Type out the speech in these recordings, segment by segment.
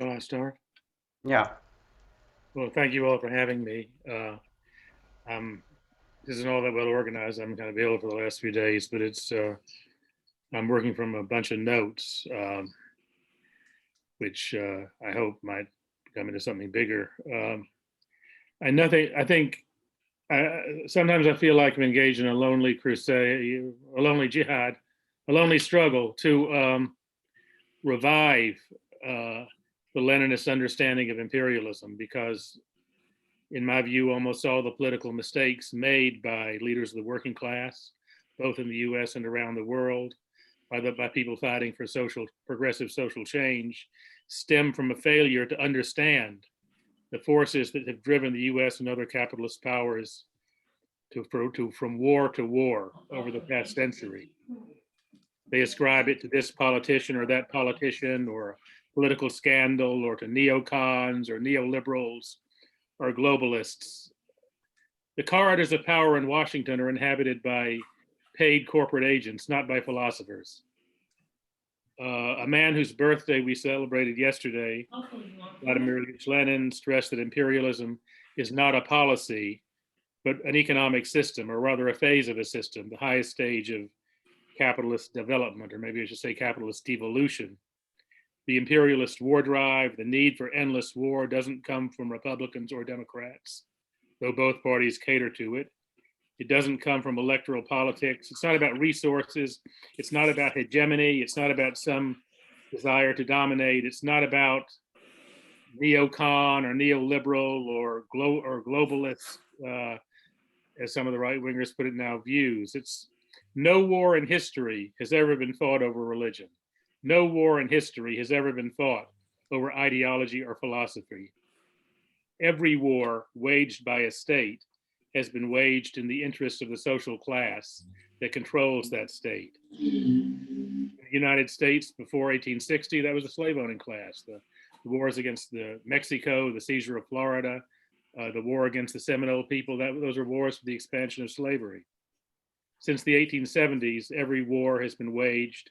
Shall I start? Yeah. Well, thank you all for having me. I'm, this isn't all that well organized. I'm kind of ill for the last few days, but I'm working from a bunch of notes, which I hope might come into something bigger. I think sometimes I feel like I'm engaged in a lonely crusade, a lonely jihad, a lonely struggle to revive uh, the Leninist understanding of imperialism, because in my view, almost all the political mistakes made by leaders of the working class, both in the US and around the world, by people fighting for progressive social change, stem from a failure to understand the forces that have driven the US and other capitalist powers from war to war over the past century. They ascribe it to this politician or that politician, or political scandal, or to neocons or neoliberals or globalists. The corridors of power in Washington are inhabited by paid corporate agents, not by philosophers. A man whose birthday we celebrated yesterday, Vladimir Ilyich Lenin, stressed that imperialism is not a policy, but an economic system, or rather a phase of a system, the highest stage of capitalist development, or maybe I should say capitalist devolution. The imperialist war drive, the need for endless war, doesn't come from Republicans or Democrats, though both parties cater to it. It doesn't come from electoral politics. It's not about resources. It's not about hegemony. It's not about some desire to dominate. It's not about neocon or neoliberal or globalist, as some of the right wingers put it now, views. It's no war in history has ever been fought over religion. No war in history has ever been fought over ideology or philosophy. Every war waged by a state has been waged in the interest of the social class that controls that state. In the United States before 1860, that was the slave owning class. The wars against Mexico, the seizure of Florida, the war against the Seminole people, those are wars for the expansion of slavery. Since the 1870s, every war has been waged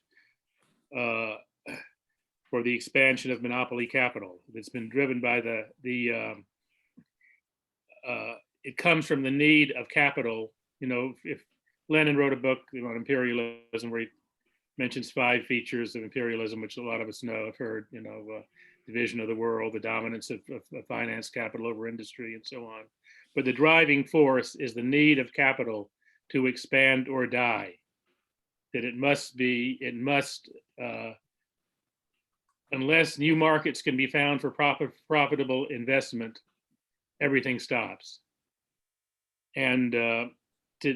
uh, for the expansion of monopoly capital. It's been driven by it comes from the need of capital. If Lenin wrote a book on imperialism where he mentions 5 features of imperialism, which a lot of us know, have heard, division of the world, the dominance of finance capital over industry, and so on. But the driving force is the need of capital to expand or die. That unless new markets can be found for profitable investment, everything stops. And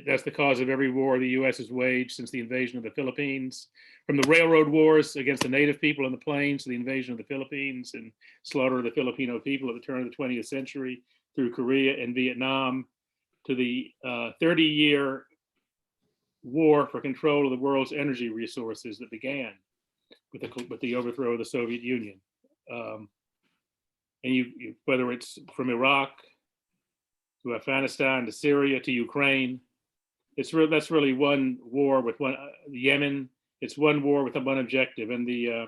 that's the cause of every war the US has waged since the invasion of the Philippines, from the railroad wars against the native people in the plains to the invasion of the Philippines and slaughter of the Filipino people at the turn of the 20th century, through Korea and Vietnam, to the 30-year war for control of the world's energy resources that began with the overthrow of the Soviet Union. And whether it's from Iraq to Afghanistan to Syria to Ukraine, that's really one war with one Yemen. It's one war with one objective, and the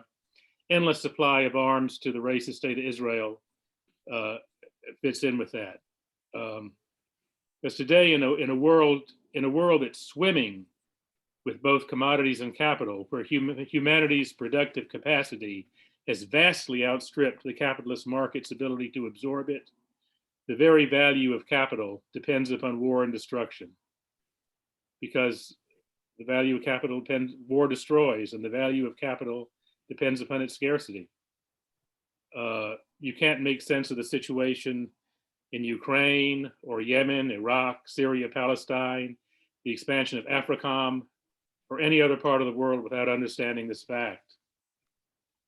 endless supply of arms to the racist state of Israel fits in with that. Because today, in a world that's swimming with both commodities and capital, where humanity's productive capacity has vastly outstripped the capitalist market's ability to absorb it, the very value of capital depends upon war and destruction. Because the value of capital war destroys, and the value of capital depends upon its scarcity. You can't make sense of the situation in Ukraine or Yemen, Iraq, Syria, Palestine, the expansion of AFRICOM, or any other part of the world without understanding this fact.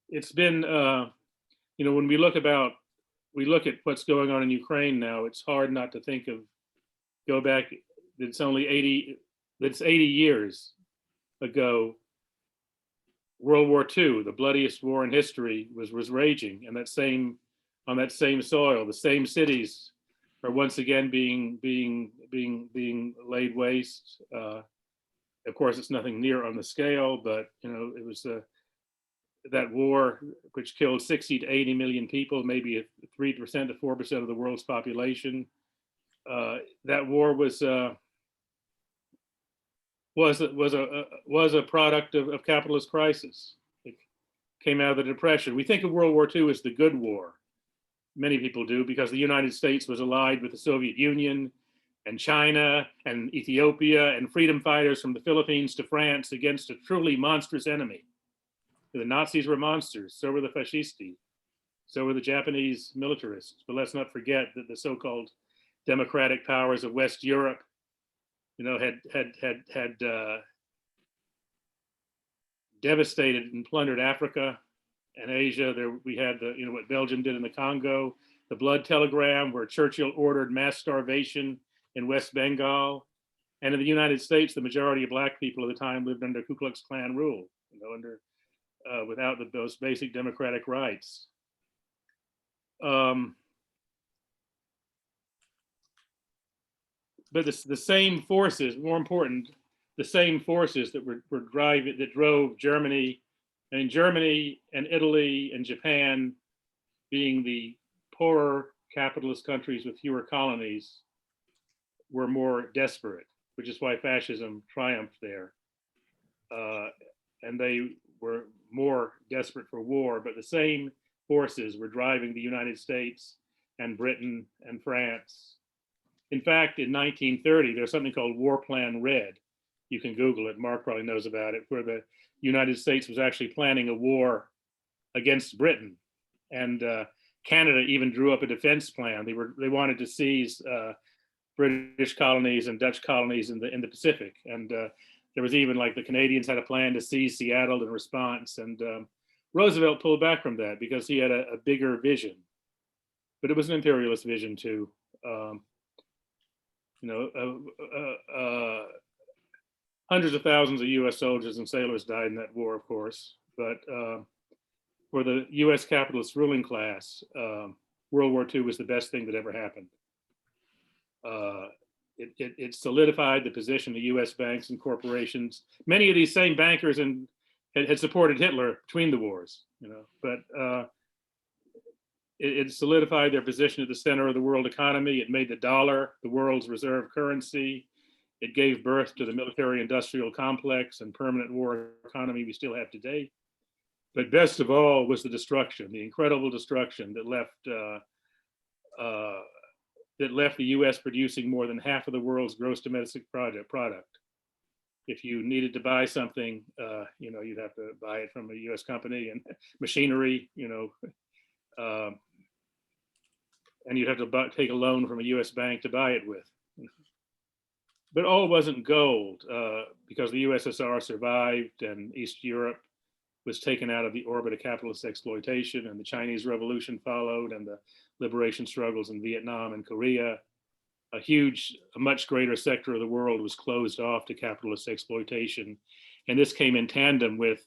It's been, when we look at what's going on in Ukraine now, it's hard not to go back, it's 80 years ago, World War II, the bloodiest war in history, was raging, and on that same soil, the same cities are once again being laid waste. Of course, it's nothing near on the scale, but it was that war, which killed 60 to 80 million people, maybe 3% to 4% of the world's population. That war was a product of capitalist crisis. It came out of the Depression. We think of World War II as the good war. Many people do, because the United States was allied with the Soviet Union and China and Ethiopia and freedom fighters from the Philippines to France against a truly monstrous enemy. The Nazis were monsters, so were the fascisti, so were the Japanese militarists. But let's not forget that the so-called democratic powers of West Europe, had devastated and plundered Africa and Asia. There we had what Belgium did in the Congo, the blood telegram, where Churchill ordered mass starvation in West Bengal. And in the United States, the majority of Black people at the time lived under Ku Klux Klan rule, without those basic democratic rights. But the same forces, more important, the same forces that that drove Germany, Germany and Italy and Japan, being the poorer capitalist countries with fewer colonies, were more desperate, which is why fascism triumphed there. And they were more desperate for war, but the same forces were driving the United States and Britain and France. In fact, in 1930, there's something called War Plan Red. You can Google it, Mark probably knows about it, where the United States was actually planning a war against Britain. And Canada even drew up a defense plan. They wanted to seize British colonies and Dutch colonies in the Pacific. And there was even, like, the Canadians had a plan to seize Seattle in response. And Roosevelt pulled back from that because he had a bigger vision. But it was an imperialist vision too. Hundreds of thousands of US soldiers and sailors died in that war, of course. But for the US capitalist ruling class, World War II was the best thing that ever happened. It solidified the position of US banks and corporations. Many of these same bankers had supported Hitler between the wars, but it solidified their position at the center of the world economy. It made the dollar the world's reserve currency. It gave birth to the military-industrial complex and permanent war economy we still have today. But best of all was the destruction, the incredible destruction that left the U.S. producing more than half of the world's gross domestic product. If you needed to buy something, you'd have to buy it from a U.S. company, and machinery, and you'd have to take a loan from a U.S. bank to buy it with. But all wasn't gold, because the USSR survived and East Europe was taken out of the orbit of capitalist exploitation, and the Chinese Revolution followed, and the liberation struggles in Vietnam and Korea. A much greater sector of the world was closed off to capitalist exploitation. And this came in tandem with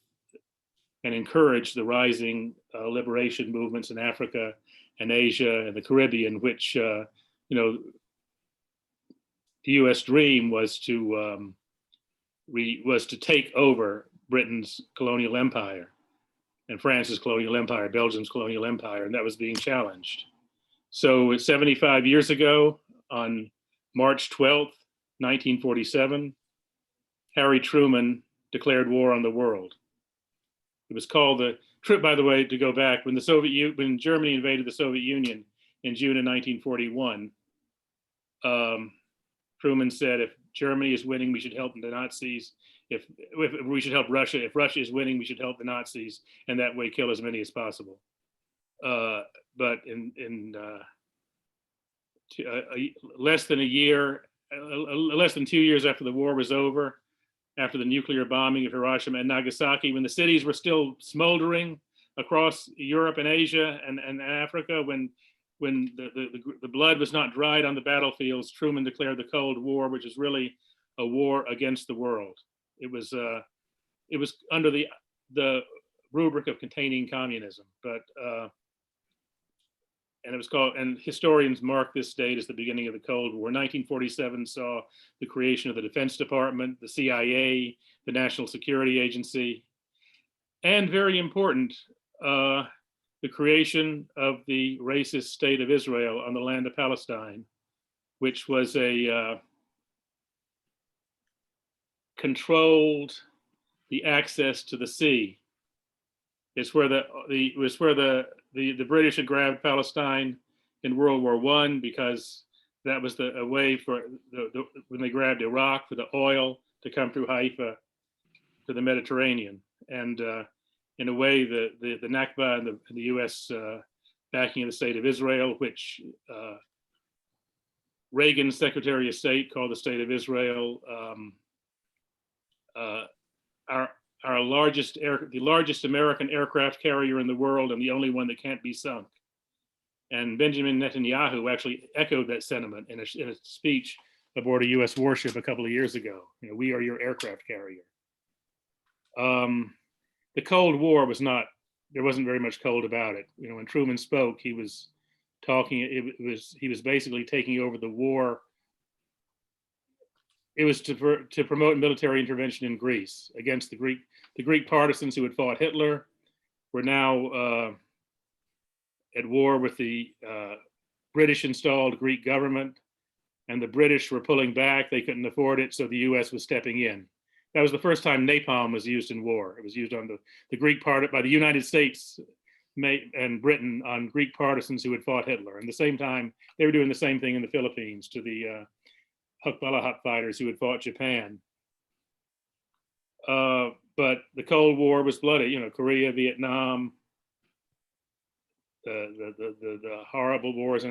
and encouraged the rising liberation movements in Africa and Asia and the Caribbean, which, the US dream was to take over Britain's colonial empire and France's colonial empire, Belgium's colonial empire, and that was being challenged. So 75 years ago, on March 12th, 1947, Harry Truman declared war on the world. It was called by the way, to go back, when Germany invaded the Soviet Union in June of 1941, Truman said, if Germany is winning, we should help the Nazis. If we should help Russia. If Russia is winning, we should help the Nazis, and that way kill as many as possible. But in less than 2 years after the war was over, after the nuclear bombing of Hiroshima and Nagasaki, when the cities were still smoldering across Europe and Asia and Africa, when the blood was not dried on the battlefields, Truman declared the Cold War, which is really a war against the world. It was under the rubric of containing communism, but and it was called, and historians mark this date as the beginning of the Cold War. 1947 saw the creation of the Defense Department, the CIA, the National Security Agency. and very important, the creation of the racist state of Israel on the land of Palestine, which was a controlled the access to the sea. It's where the British had grabbed Palestine in World War I, because that was a way for when they grabbed Iraq, for the oil to come through Haifa to the Mediterranean. And in a way, the Nakba and the U.S. Backing of the state of Israel, which Reagan's Secretary of State called the state of Israel, the largest American aircraft carrier in the world, and the only one that can't be sunk. And Benjamin Netanyahu actually echoed that sentiment in a speech aboard a U.S. warship a couple of years ago. You know, we are your aircraft carrier. The Cold War was not, there wasn't very much cold about it. You know, when Truman spoke, he was talking, he was basically taking over the war. It was to promote military intervention in Greece against the Greek partisans who had fought Hitler. Were now at war with the British installed Greek government, and the British were pulling back. They couldn't afford it, so the US was stepping in. That was the first time napalm was used in war. It was used on the Greek part by the United States and Britain on Greek partisans who had fought Hitler. And at the same time, they were doing the same thing in the Philippines to the Hukbalahap fighters who had fought Japan. But the Cold War was bloody. You know, Korea, Vietnam, the horrible wars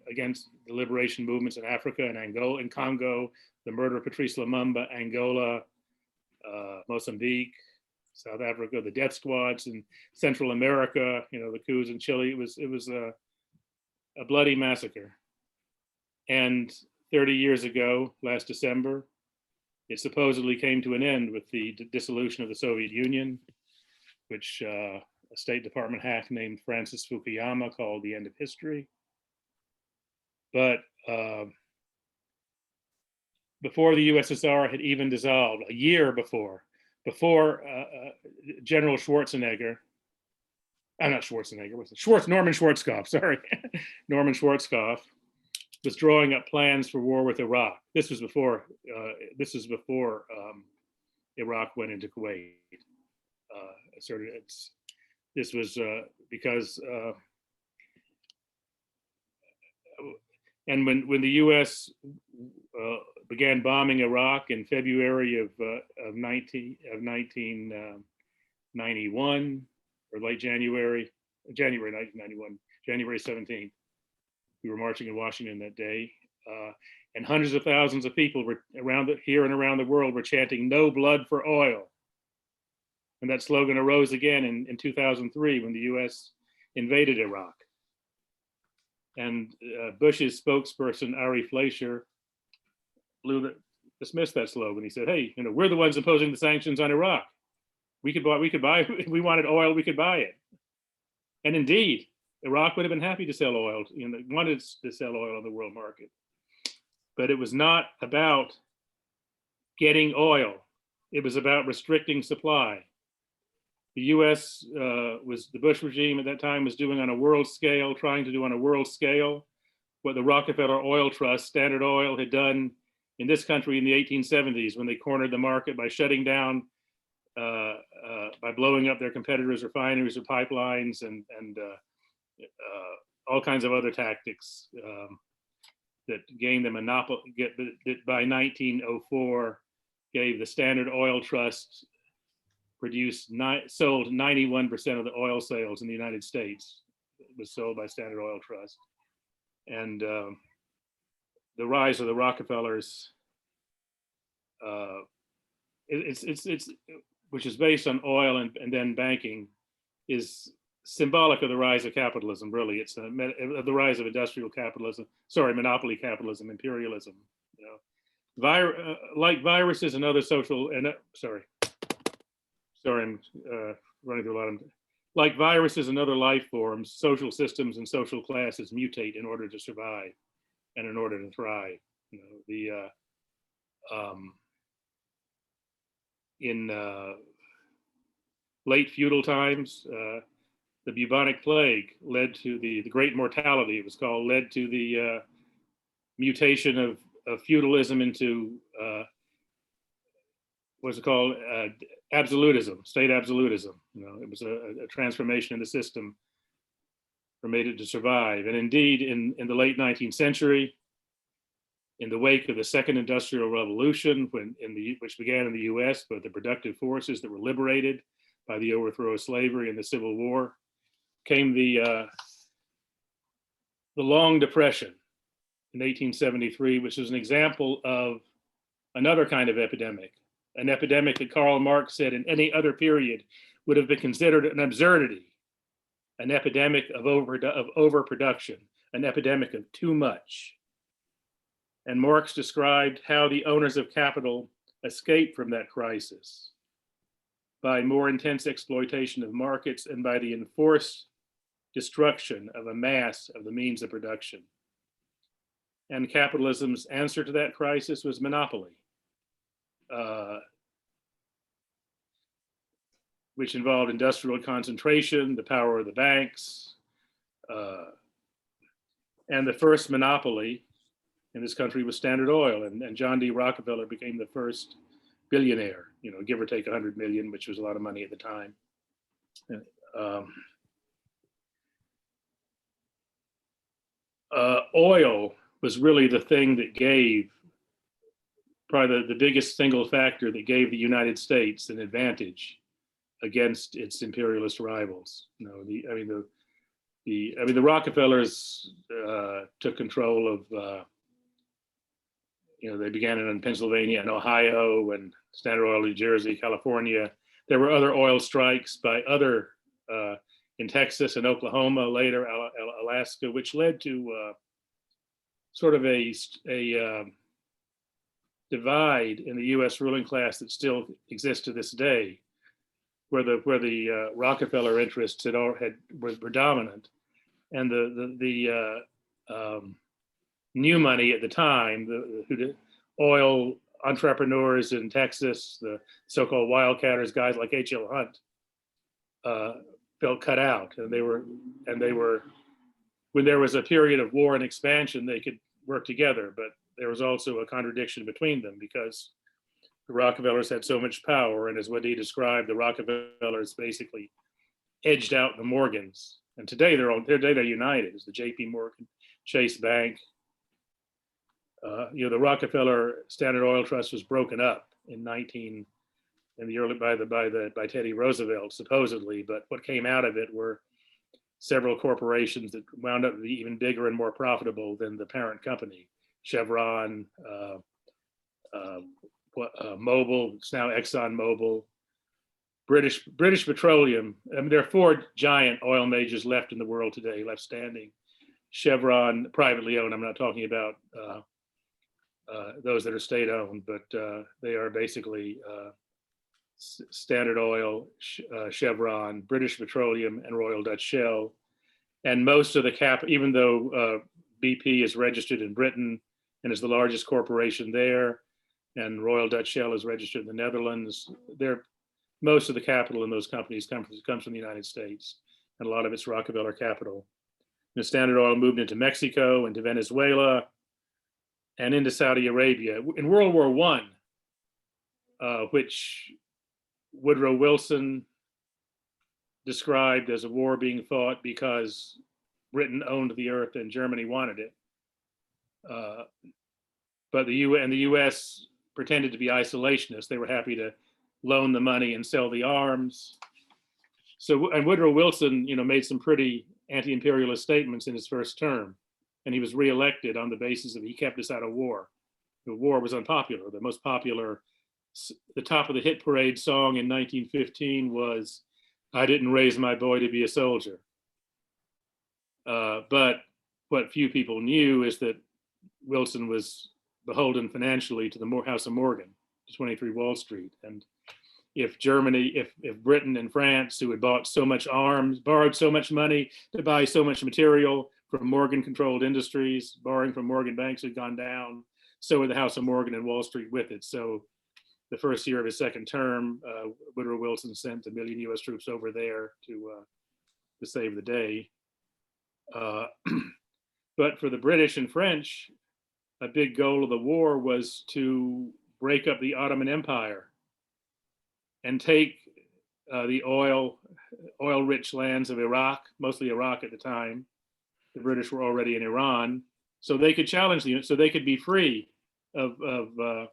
against the liberation movements in Africa and Angola and Congo, the murder of Patrice Lumumba, Angola, Mozambique, South Africa, the death squads in Central America, you know, the coups in Chile. It was a bloody massacre. And 30 years ago, last December, it supposedly came to an end with the dissolution of the Soviet Union, which a State Department hack named Francis Fukuyama called the end of history. But before the USSR had even dissolved, a year before General Schwarzenegger, not Schwarzenegger, Norman Schwarzkopf, sorry, Norman Schwarzkopf was drawing up plans for war with Iraq. This was before Iraq went into Kuwait. This was because, and when the U.S. Began bombing Iraq in February of 1991, or late January 1991, January 17th. We were marching in Washington that day, and hundreds of thousands of people were here and around the world were chanting "No blood for oil." And that slogan arose again in 2003 when the US invaded Iraq. And Bush's spokesperson, Ari Fleischer, dismissed that slogan. He said, hey, you know, we're the ones imposing the sanctions on Iraq. We could buy, if we wanted oil, we could buy it. And indeed, Iraq would have been happy to sell oil, you know, wanted to sell oil on the world market. But it was not about getting oil. It was about restricting supply. The US the Bush regime at that time was doing on a world scale, trying to do on a world scale what the Rockefeller Oil Trust, Standard Oil, had done in this country in the 1870s when they cornered the market by shutting down, by blowing up their competitors' refineries or pipelines and all kinds of other tactics that gained them monopoly. That by 1904 gave the Standard Oil Trust sold 91% of the oil sales in the United States. It was sold by Standard Oil Trust. And the rise of the Rockefellers, which is based on oil and then banking, is symbolic of the rise of capitalism, really. It's the rise of industrial capitalism, monopoly capitalism, imperialism. You know, like viruses and other social, I'm running through a lot of, like viruses and other life forms, social systems and social classes mutate in order to survive and in order to thrive. You know, late feudal times, the bubonic plague led to the great mortality, it was called, led to the mutation of feudalism into what's it called, absolutism, state absolutism. You know, it was a transformation in the system permitted to survive. And indeed, in the late 19th century, in the wake of the Second Industrial Revolution, which began in the US, but the productive forces that were liberated by the overthrow of slavery and the Civil War, came the Long Depression in 1873, which was an example of another kind of epidemic, an epidemic that Karl Marx said in any other period would have been considered an absurdity, an epidemic of overproduction, an epidemic of too much. And Marx described how the owners of capital escaped from that crisis by more intense exploitation of markets and by the enforced destruction of a mass of the means of production. And capitalism's answer to that crisis was monopoly, which involved industrial concentration, the power of the banks, and the first monopoly in this country was Standard Oil, and John D. Rockefeller became the first billionaire, you know, give or take 100 million, which was a lot of money at the time. Oil was really the thing that gave, probably the biggest single factor that gave the United States an advantage against its imperialist rivals. You know, the Rockefellers took control of, you know, they began in Pennsylvania and Ohio and Standard Oil, New Jersey, California. There were other oil strikes by other, in Texas and Oklahoma, later Alaska, which led to sort of a divide in the U.S. ruling class that still exists to this day, where the Rockefeller interests were dominant, and the new money at the time, the oil entrepreneurs in Texas, the so-called wildcatters, guys like H.L. Hunt, felt cut out, and they were when there was a period of war and expansion, they could work together, but there was also a contradiction between them because the Rockefellers had so much power, and as what he described, the Rockefellers basically edged out the Morgans, and today they're united as the J.P. Morgan Chase Bank. You know, the Rockefeller Standard Oil Trust was broken up by Teddy Roosevelt supposedly, but what came out of it were several corporations that wound up being even bigger and more profitable than the parent company. Chevron, Mobil, it's now Exxon Mobil, British Petroleum. I mean, there are 4 giant oil majors left in the world today, left standing. Chevron, privately owned. I'm not talking about those that are state-owned, but they are basically Standard Oil, Chevron, British Petroleum, and Royal Dutch Shell. And most of the even though BP is registered in Britain and is the largest corporation there, and Royal Dutch Shell is registered in the Netherlands, most of the capital in those companies comes from the United States, and a lot of it's Rockefeller capital. The Standard Oil moved into Mexico, into Venezuela, and into Saudi Arabia. In World War I, which Woodrow Wilson described as a war being fought because Britain owned the earth and Germany wanted it. But the US pretended to be isolationists. They were happy to loan the money and sell the arms. So, and Woodrow Wilson, you know, made some pretty anti-imperialist statements in his first term, and he was reelected on the basis of he kept us out of war. The war was unpopular. The most popular, the top of the hit parade song in 1915 was, "I didn't raise my boy to be a soldier." But what few people knew is that Wilson was beholden financially to the House of Morgan, to 23 Wall Street. And if Britain and France, who had bought so much arms, borrowed so much money to buy so much material from Morgan-controlled industries, borrowing from Morgan banks had gone down, so had the House of Morgan and Wall Street with it. So the first year of his second term, Woodrow Wilson sent 1 million US troops over there to save the day. But for the British and French, a big goal of the war was to break up the Ottoman Empire and take the oil-rich lands of Iraq, mostly Iraq at the time. The British were already in Iran, so they could challenge so they could be free of the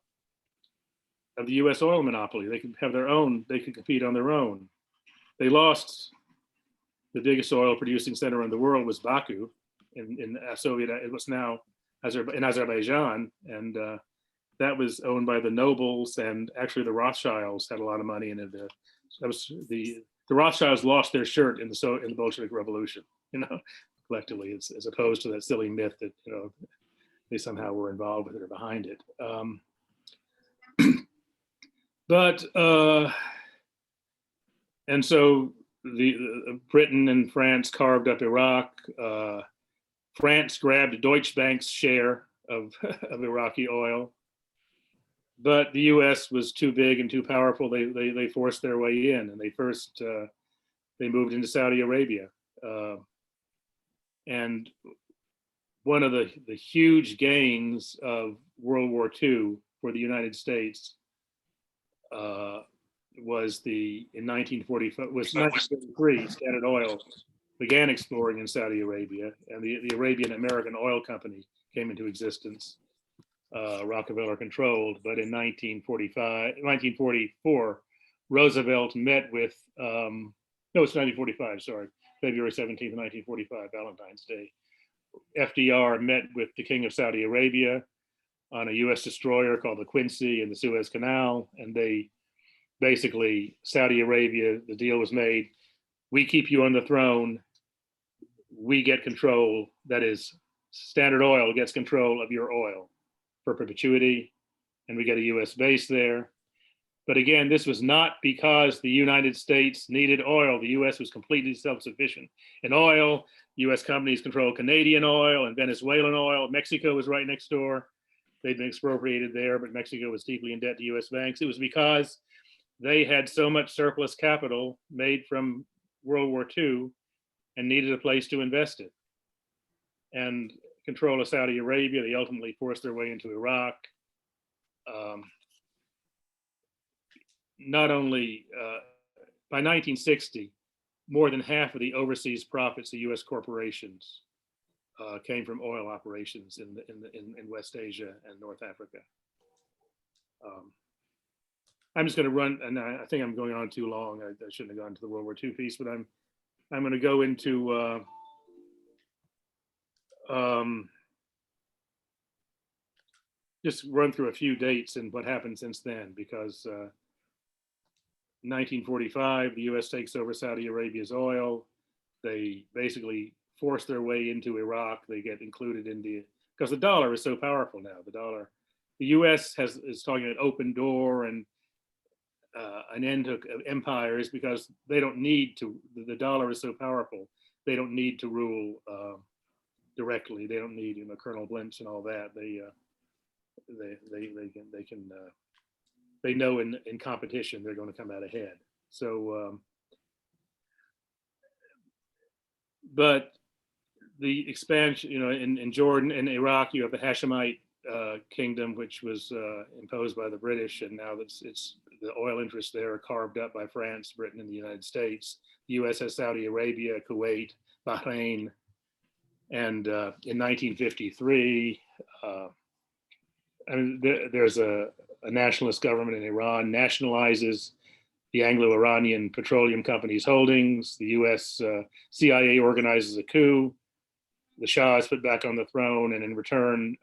U.S. oil monopoly. They could have their own. They could compete on their own. They lost. The biggest oil-producing center in the world was Baku, in Soviet. It was now in Azerbaijan, and that was owned by the nobles, and actually the Rothschilds had a lot of money in it. That was the Rothschilds lost their shirt in the Bolshevik Revolution, collectively, as opposed to that silly myth that they somehow were involved with it or behind it. And so the Britain and France carved up Iraq. France grabbed Deutsche Bank's share of Iraqi oil, but the U.S. was too big and too powerful. They forced their way in, and they moved into Saudi Arabia. And one of the huge gains of World War II for the United States was in 1943, Standard Oil began exploring in Saudi Arabia, and the Arabian American Oil Company came into existence, Rockefeller controlled. But in 1944, Roosevelt met with, no, it's 1945, sorry, February 17th, 1945, Valentine's Day. FDR met with the King of Saudi Arabia on a US destroyer called the Quincy in the Suez Canal, and they basically, Saudi Arabia, the deal was made, we keep you on the throne, we get control, that is, Standard Oil gets control of your oil for perpetuity, and we get a US base there. But again, this was not because the United States needed oil. The US was completely self-sufficient in oil. US companies controlled Canadian oil and Venezuelan oil. Mexico was right next door. They'd been expropriated there, but Mexico was deeply in debt to US banks. It was because they had so much surplus capital made from World War II and needed a place to invest it. And control of Saudi Arabia, they ultimately forced their way into Iraq. Not only by 1960, more than half of the overseas profits of U.S. corporations came from oil operations in West Asia and North Africa. I'm just going to run, and I think I'm going on too long. I shouldn't have gone to the World War II piece, but I'm going to go into just run through a few dates and what happened since then, because 1945, the US takes over Saudi Arabia's oil. They basically force their way into Iraq. They get included in because the dollar is so powerful now. The US is talking about open door and an end to empires, because they don't need to, the dollar is so powerful, they don't need to rule directly. They don't need Colonel Blimps and all that. They know in competition they're going to come out ahead. So, but the expansion, in Jordan and Iraq, you have the Hashemite kingdom, which was imposed by the British, and now it's the oil interests there are carved up by France, Britain, and the United States. The U.S. has Saudi Arabia, Kuwait, Bahrain, and in 1953. There's a nationalist government in Iran, nationalizes the Anglo-Iranian Petroleum Company's holdings. The US CIA organizes a coup. The Shah is put back on the throne, and in return,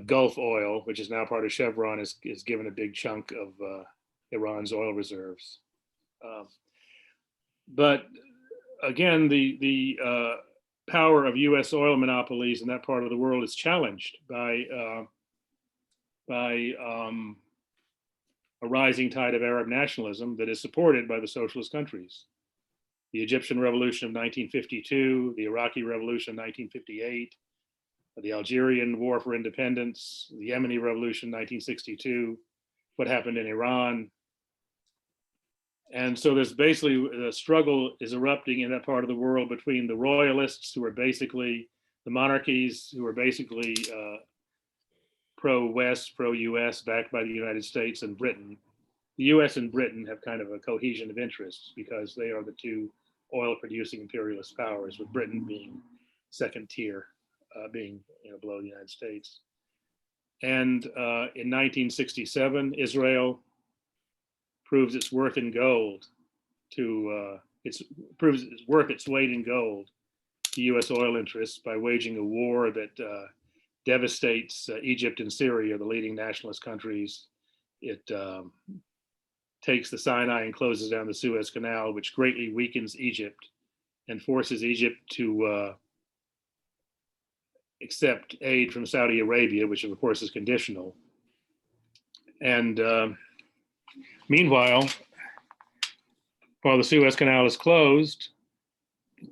Gulf Oil, which is now part of Chevron, is given a big chunk of Iran's oil reserves. But again, the power of U.S. oil monopolies in that part of the world is challenged by a rising tide of Arab nationalism that is supported by the socialist countries. The Egyptian Revolution of 1952, the Iraqi Revolution of 1958, the Algerian War for Independence, the Yemeni Revolution, 1962, what happened in Iran. And so there's basically a struggle is erupting in that part of the world between the royalists, who are basically the monarchies, who are basically pro-West, pro-US, backed by the United States and Britain. The US and Britain have kind of a cohesion of interests because they are the two oil-producing imperialist powers, with Britain being second tier, being below the United States. And in 1967, Israel proves its worth in gold proves it's worth its weight in gold to U.S. oil interests by waging a war that devastates Egypt and Syria, the leading nationalist countries. It takes the Sinai and closes down the Suez Canal, which greatly weakens Egypt and forces Egypt to accept aid from Saudi Arabia, which of course is conditional. And meanwhile, while the Suez Canal is closed,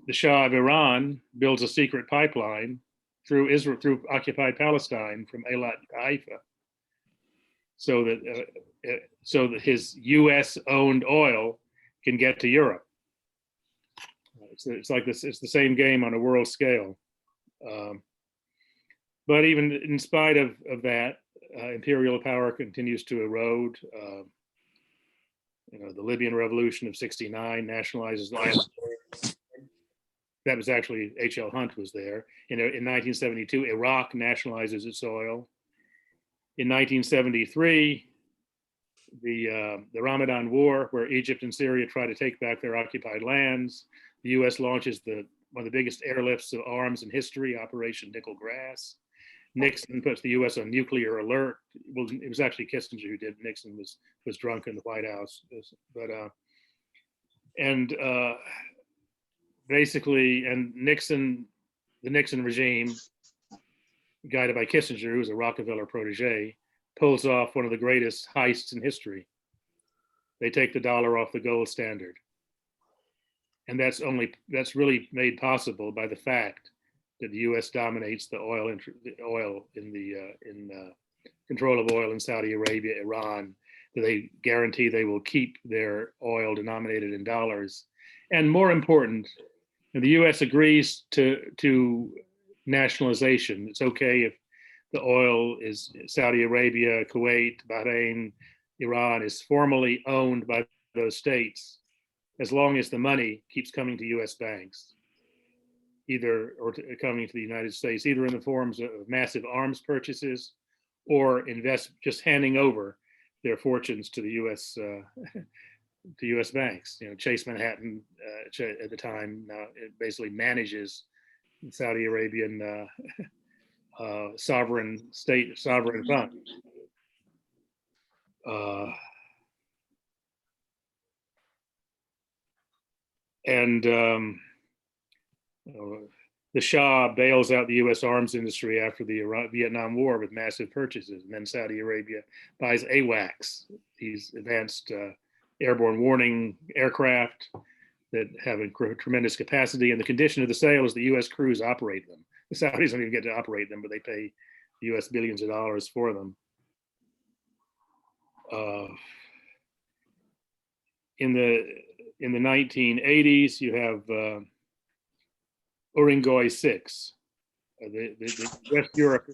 the Shah of Iran builds a secret pipeline through Israel, through occupied Palestine, from Eilat to Haifa, so that his U.S.-owned oil can get to Europe. It's like this. It's the same game on a world scale. But even in spite of that, imperial power continues to erode. The Libyan Revolution of '69 nationalizes the oil. That was actually H.L. Hunt was there. In 1972, Iraq nationalizes its oil. In 1973, the Ramadan War, where Egypt and Syria try to take back their occupied lands, the U.S. launches one of the biggest airlifts of arms in history, Operation Nickel Grass. Nixon puts the U.S. on nuclear alert. Well, it was actually Kissinger who did. Nixon was drunk in the White House, basically, and the Nixon regime, guided by Kissinger, who was a Rockefeller protege, pulls off one of the greatest heists in history. They take the dollar off the gold standard, and that's really made possible by the fact that the U.S. dominates the oil in control of oil in Saudi Arabia, Iran. That they guarantee they will keep their oil denominated in dollars, and more important, the U.S. agrees to nationalization. It's okay if the oil is Saudi Arabia, Kuwait, Bahrain, Iran is formally owned by those states, as long as the money keeps coming to U.S. banks, coming to the United States, either in the forms of massive arms purchases or just handing over their fortunes to the U.S. To U.S. banks. Chase Manhattan at the time it basically manages Saudi Arabian sovereign fund. The Shah bails out the U.S. arms industry after the Vietnam War with massive purchases, and then Saudi Arabia buys AWACS, these advanced airborne warning aircraft that have a tremendous capacity, and the condition of the sale is the U.S. crews operate them. The Saudis don't even get to operate them, but they pay the U.S. billions of dollars for them. In the 1980s, you have Uruguay 6, the West Europe,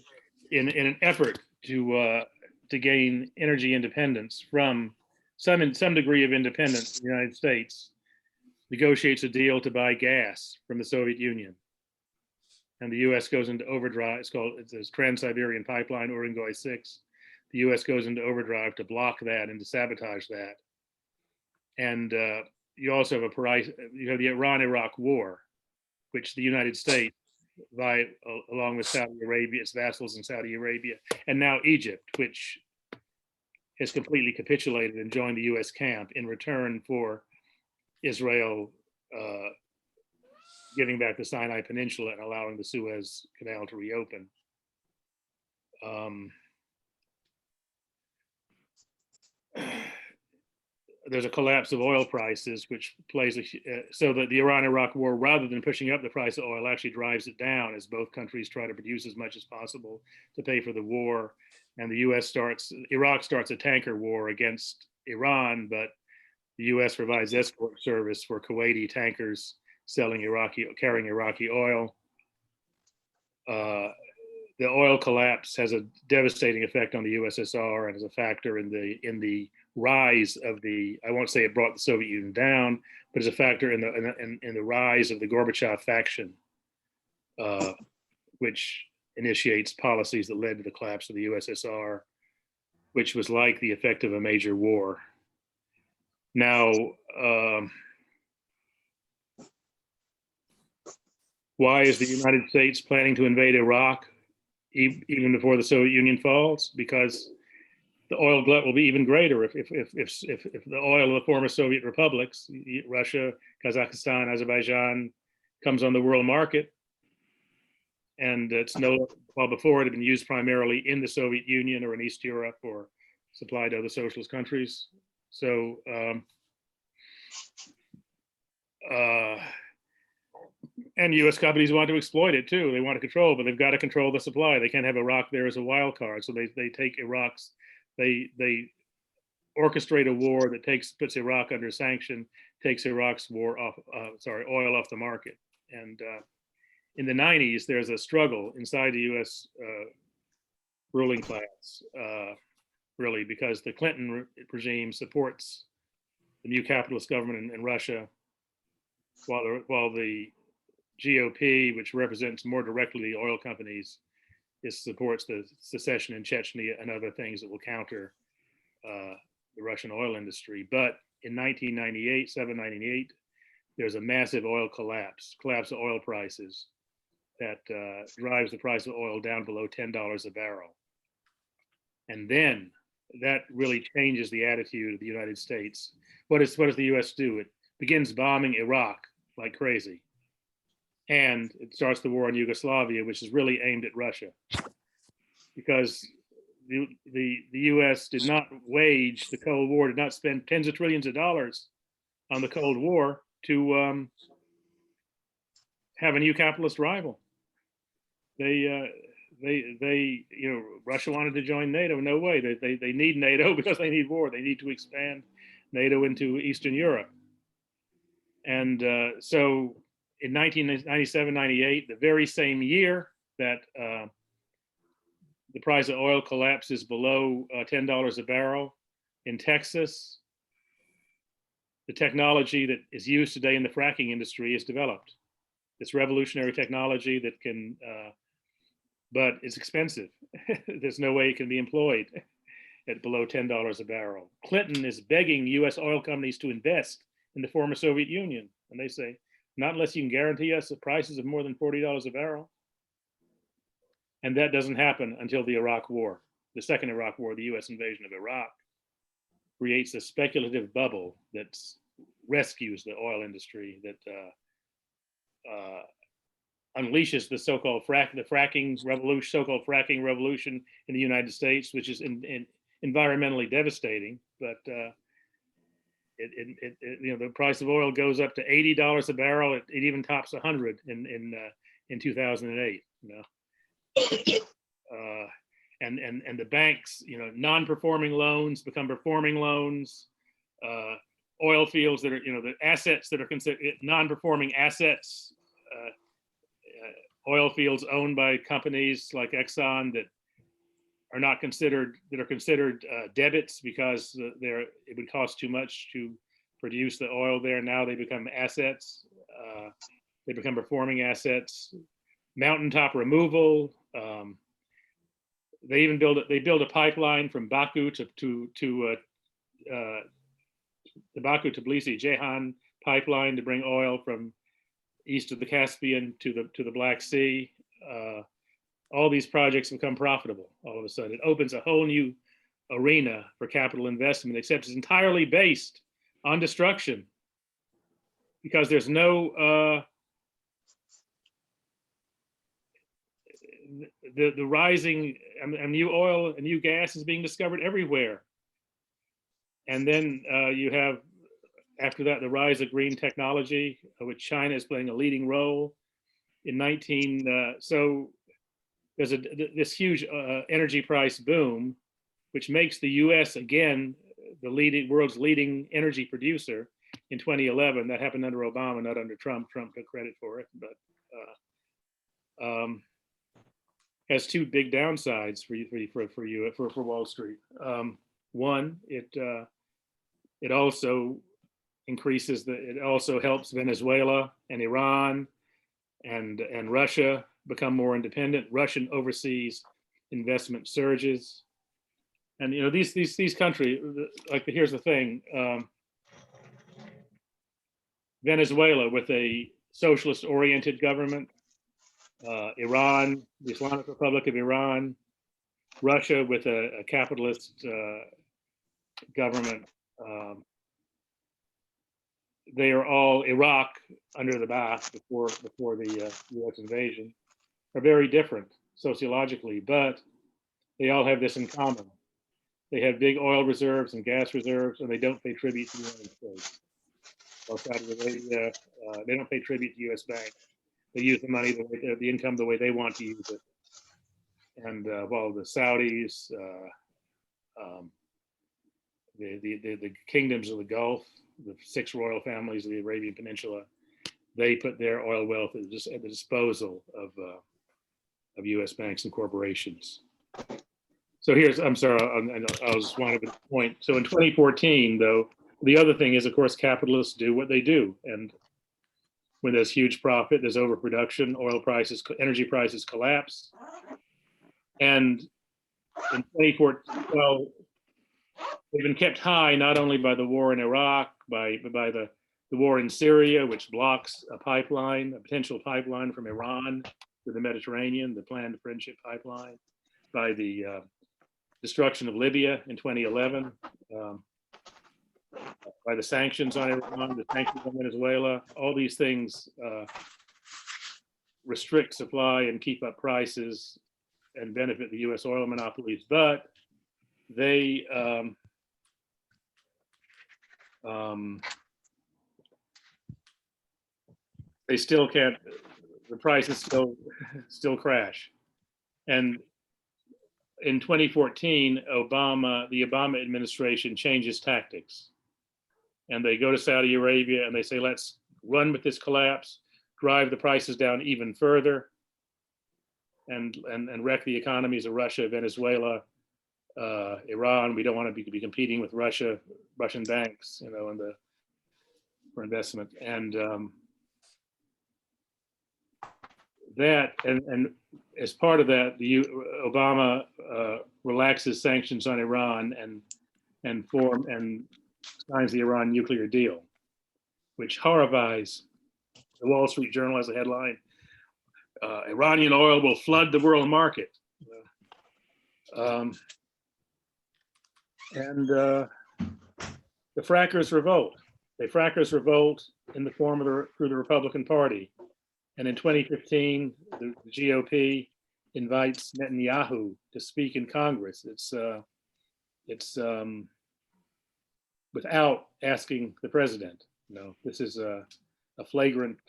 in an effort to gain energy independence from some degree of independence in the United States, negotiates a deal to buy gas from the Soviet Union. And the U.S. goes into overdrive. It's this Trans-Siberian Pipeline, Uruguay 6. The U.S. goes into overdrive to block that and to sabotage that. And you also have the Iran-Iraq War, which the United States, along with Saudi Arabia, its vassals in Saudi Arabia, and now Egypt, which has completely capitulated and joined the U.S. camp in return for Israel giving back the Sinai Peninsula and allowing the Suez Canal to reopen. there's a collapse of oil prices, which plays so that the Iran-Iraq war, rather than pushing up the price of oil, actually drives it down as both countries try to produce as much as possible to pay for the war. And the Iraq starts a tanker war against Iran, but the U.S. provides escort service for Kuwaiti tankers carrying Iraqi oil. The oil collapse has a devastating effect on the USSR and is a factor in the rise of I won't say it brought the Soviet Union down, but is a factor in the rise of the Gorbachev faction, which initiates policies that led to the collapse of the USSR, which was like the effect of a major war. Now, why is the United States planning to invade Iraq even before the Soviet Union falls? Because the oil glut will be even greater if the oil of the former Soviet republics, Russia, Kazakhstan, Azerbaijan, comes on the world market. And while before it had been used primarily in the Soviet Union or in East Europe or supplied to other socialist countries. So, and U.S. companies want to exploit it too. They want to control, but they've got to control the supply. They can't have Iraq there as a wild card. So they take they orchestrate a war that puts Iraq under sanction, takes Iraq's oil off the market. And in the 90s, there's a struggle inside the U.S. Ruling class, really, because the Clinton regime supports the new capitalist government in Russia, while the GOP, which represents more directly the oil companies, supports the secession in Chechnya and other things that will counter the Russian oil industry. But in 1998, there's a massive oil collapse of oil prices that drives the price of oil down below $10 a barrel. And then that really changes the attitude of the United States. What does the US do? It begins bombing Iraq like crazy. And it starts the war in Yugoslavia, which is really aimed at Russia. Because the US did not wage the Cold War, did not spend tens of trillions of dollars on the Cold War to have a new capitalist rival. Russia wanted to join NATO. No way. They need NATO because they need war. They need to expand NATO into Eastern Europe. And so in 1997-98, the very same year that the price of oil collapses below $10 a barrel in Texas, the technology that is used today in the fracking industry is developed. It's revolutionary technology that can, but it's expensive. There's no way it can be employed at below $10 a barrel. Clinton is begging US oil companies to invest in the former Soviet Union. And they say, not unless you can guarantee us the prices of more than $40 a barrel. And that doesn't happen until the Iraq War. The second Iraq War, the US invasion of Iraq, creates a speculative bubble that rescues the oil industry, that unleashes the so-called fracking revolution in the United States, which is environmentally devastating. But the price of oil goes up to $80 a barrel. It even tops 100 in 2008. And the banks, non-performing loans become performing loans. Oil fields that are, the assets that are considered non-performing assets. Oil fields owned by companies like Exxon that are considered debits because it would cost too much to produce the oil there. Now they become assets. They become performing assets. Mountaintop removal. They build a pipeline from Baku to the Baku-Tbilisi-Ceyhan pipeline to bring oil from east of the Caspian to the Black Sea. All these projects become profitable all of a sudden. It opens a whole new arena for capital investment, except it's entirely based on destruction because there's no the rising and new oil and new gas is being discovered everywhere. And then you have, after that, the rise of green technology, which China is playing a leading role. So there's this huge energy price boom, which makes the U.S. again the world's leading energy producer in 2011. That happened under Obama, not under Trump. Trump took credit for it, but has two big downsides for Wall Street. One, it also it also helps Venezuela and Iran and Russia become more independent. Russian overseas investment surges, and these countries, like, here's the thing: Venezuela with a socialist-oriented government, Iran, the Islamic Republic of Iran, Russia with a capitalist government. They are all, Iraq under the Ba'ath before the U.S. invasion, are very different sociologically, but they all have this in common. They have big oil reserves and gas reserves, and they don't pay tribute to the United States. While Saudi Arabia, they don't pay tribute to U.S. banks. They use the money, the income, the way they want to use it. And while the Saudis, the kingdoms of the Gulf, the 6 royal families of the Arabian Peninsula, they put their oil wealth at the disposal of U.S. banks and corporations. So I'm sorry, I was wanting to point. So in 2014, though, the other thing is, of course, capitalists do what they do. And when there's huge profit, there's overproduction, energy prices collapse. And in 2014, well, they've been kept high not only by the war in Iraq, but by the war in Syria, which blocks a potential pipeline from Iran to the Mediterranean, the planned friendship pipeline, by the destruction of Libya in 2011, by the sanctions on Iran, the sanctions on Venezuela. All these things restrict supply and keep up prices and benefit the U.S. oil monopolies, but they still can't. The prices still crash. And in 2014, the Obama administration changes tactics, and they go to Saudi Arabia and they say, let's run with this collapse, drive the prices down even further, and wreck the economies of Russia, Venezuela, Iran. We don't want to be competing with Russian banks, for investment. And and as part of that, Obama relaxes sanctions on Iran and signs the Iran nuclear deal, which horrifies. The Wall Street Journal has a headline: Iranian oil will flood the world market. And the frackers revolt. They frackers revolt in the form of through the Republican Party. And in 2015, the GOP invites Netanyahu to speak in Congress. It's without asking the president. This is a flagrant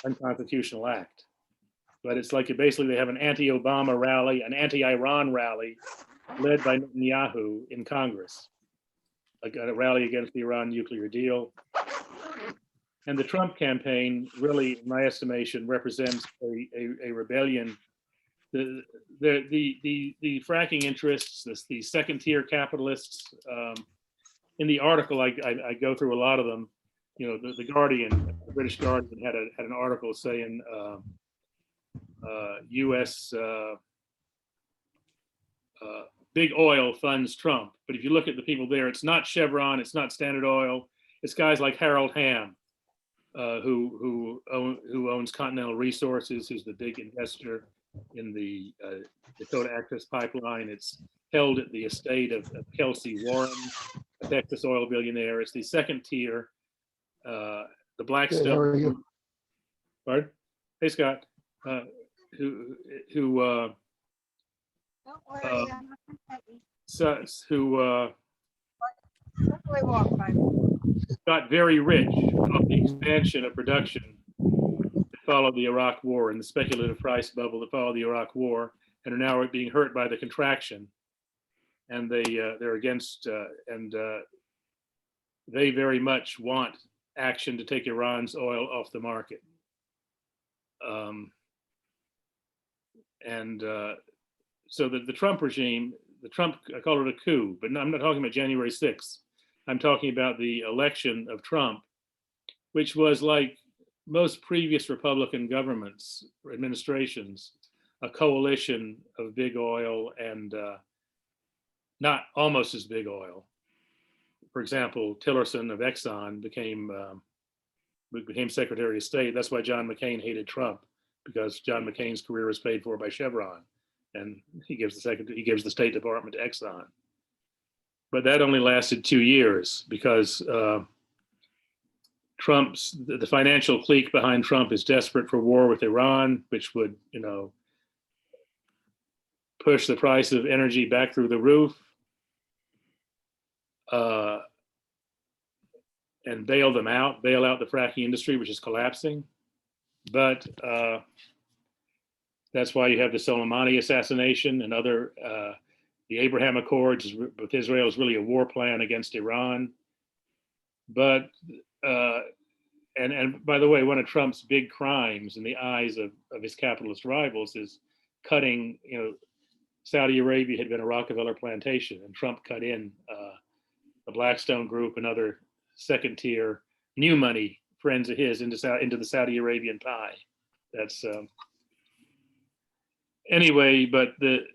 unconstitutional act. But it's like basically they have an anti-Obama rally, an anti-Iran rally, led by Netanyahu in Congress, a rally against the Iran nuclear deal. And the Trump campaign really, in my estimation, represents a rebellion. The fracking interests, the second-tier capitalists. In the article, I go through a lot of them. The Guardian, the British Guardian, had an article saying U.S. Big oil funds Trump. But if you look at the people there, it's not Chevron, it's not Standard Oil, it's guys like Harold Hamm, who owns Continental Resources, who's the big investor in the Dakota Access Pipeline. It's held at the estate of Kelsey Warren, a Texas oil billionaire. It's the second tier. The Blackstone. Pardon? Hey, Scott. Who Don't worry, I'm not gonna who got very rich off the expansion of production that followed the Iraq War and the speculative price bubble that followed the Iraq War, and are now being hurt by the contraction. And they're against, and they very much want action to take Iran's oil off the market. So the Trump regime, I call it a coup, but no, I'm not talking about January 6th. I'm talking about the election of Trump, which was like most previous Republican governments or administrations, a coalition of big oil and not almost as big oil. For example, Tillerson of Exxon became Secretary of State. That's why John McCain hated Trump, because John McCain's career was paid for by Chevron, and he gives the State Department to Exxon. But that only lasted 2 years because the financial clique behind Trump is desperate for war with Iran, which would, push the price of energy back through the roof, and bail out the fracking industry, which is collapsing. But that's why you have the Soleimani assassination and other, the Abraham Accords with Israel is really a war plan against Iran. But, and by the way, one of Trump's big crimes in the eyes of his capitalist rivals is cutting, Saudi Arabia had been a Rockefeller plantation, and Trump cut in the Blackstone Group and other second tier new money friends of his into the Saudi Arabian pie. That's anyway, but the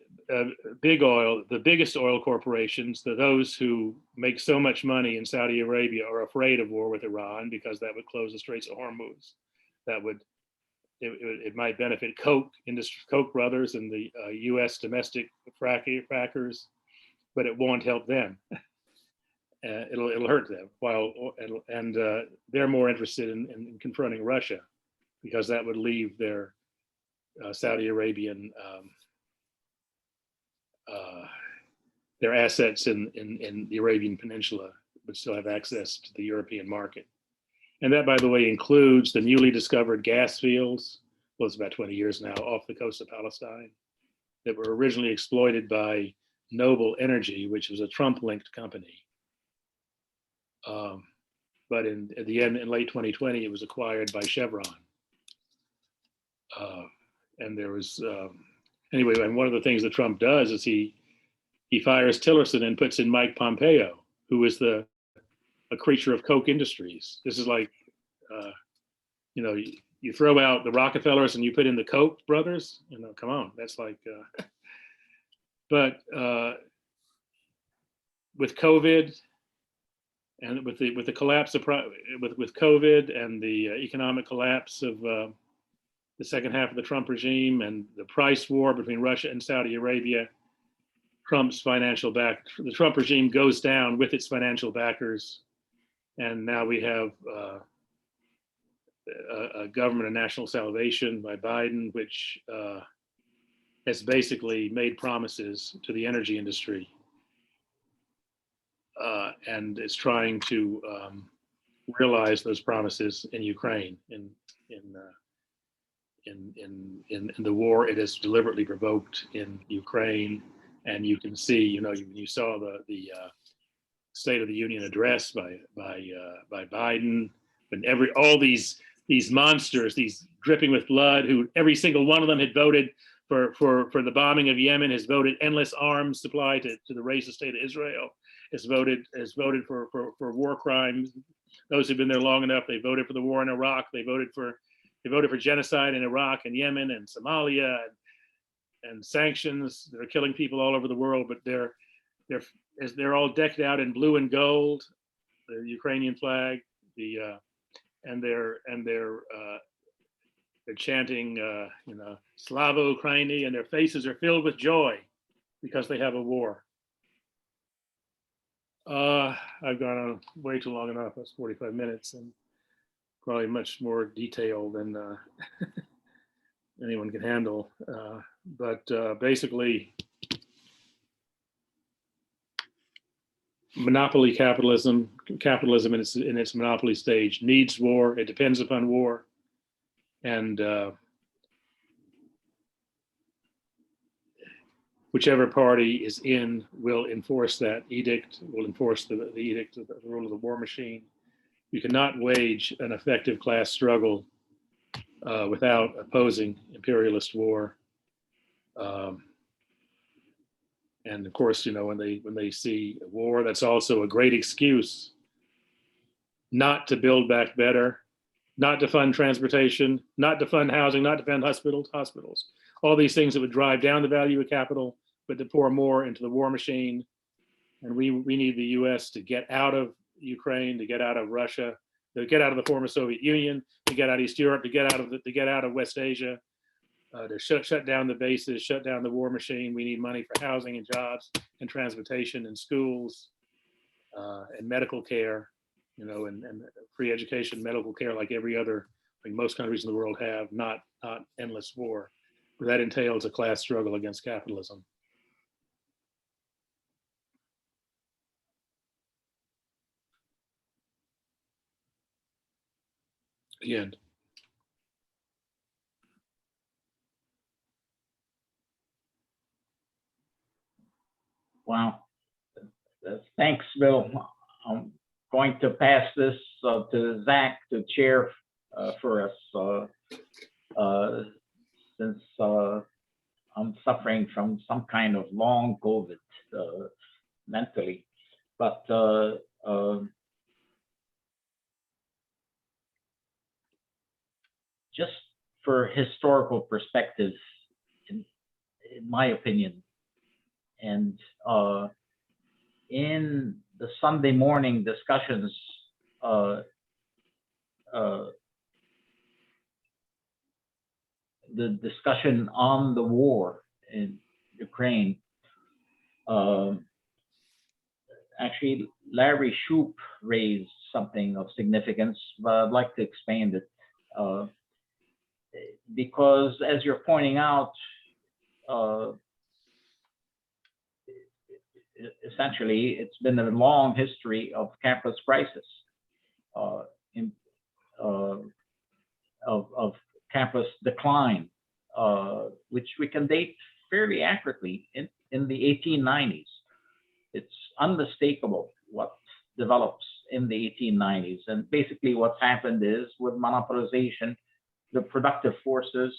big oil, the biggest oil corporations, those who make so much money in Saudi Arabia, are afraid of war with Iran because that would close the Straits of Hormuz. It might benefit Koch brothers and the U.S. domestic frackers, but it won't help them. It'll hurt them. They're more interested in confronting Russia, because that would leave their Saudi Arabian their assets in the Arabian Peninsula would still have access to the European market. And that, by the way, includes the newly discovered gas fields, well, it's about 20 years now, off the coast of Palestine, that were originally exploited by Noble Energy, which was a Trump-linked company. But at the end, in late 2020, it was acquired by Chevron. And there was, anyway, and one of the things that Trump does is he fires Tillerson and puts in Mike Pompeo, who is a creature of Koch Industries. This is like, you throw out the Rockefellers and you put in the Koch brothers, come on, that's like, but with COVID and with the collapse of, with COVID and the economic collapse of the second half of the Trump regime and the price war between Russia and Saudi Arabia, the Trump regime goes down with its financial backers. And now we have a government of national salvation by Biden, which has basically made promises to the energy industry, and is trying to realize those promises in Ukraine, in the war it has deliberately provoked in Ukraine. And you can see, you saw the State of the Union address by Biden, and all these monsters, these dripping with blood, who every single one of them had voted for the bombing of Yemen, has voted endless arms supply to the racist state of Israel, has voted for war crimes. Those who've been there long enough, they voted for the war in Iraq, they voted for genocide in Iraq and Yemen and Somalia, and sanctions that are killing people all over the world. But they're all decked out in blue and gold, the Ukrainian flag, and they're chanting, Slava Ukraini, and their faces are filled with joy because they have a war. I've gone on way too long enough. That's 45 minutes, and probably much more detail than anyone can handle. But basically, monopoly capitalism in its monopoly stage needs war. It depends upon war, and whichever party is in will enforce that edict, will enforce the edict of the rule of the war machine. You cannot wage an effective class struggle without opposing imperialist war. And of course, you know, when they see a war, that's also a great excuse not to build back better, not to fund transportation, not to fund housing, not to fund hospitals, all these things that would drive down the value of capital, but to pour more into the war machine. And we need the U.S. to get out of Ukraine, to get out of Russia, to get out of the former Soviet Union, to get out of East Europe, to get out of West Asia, to shut down the bases, shut down the war machine. We need money for housing and jobs and transportation and schools and medical care, you know, and free education, medical care like every other, like most countries in the world have, not endless war. But that entails a class struggle against capitalism. The end. Wow. Thanks, Bill. I'm going to pass this to Zach to chair for us since I'm suffering from some kind of long COVID mentally. But just for historical perspective, in my opinion, and in the Sunday morning discussions, the discussion on the war in Ukraine, actually Larry Shoup raised something of significance, but I'd like to expand it. Because as you're pointing out, essentially, it's been a long history of capitalist crisis, of capitalist decline, which we can date fairly accurately in the 1890s. It's unmistakable what develops in the 1890s. And basically what's happened is with monopolization, the productive forces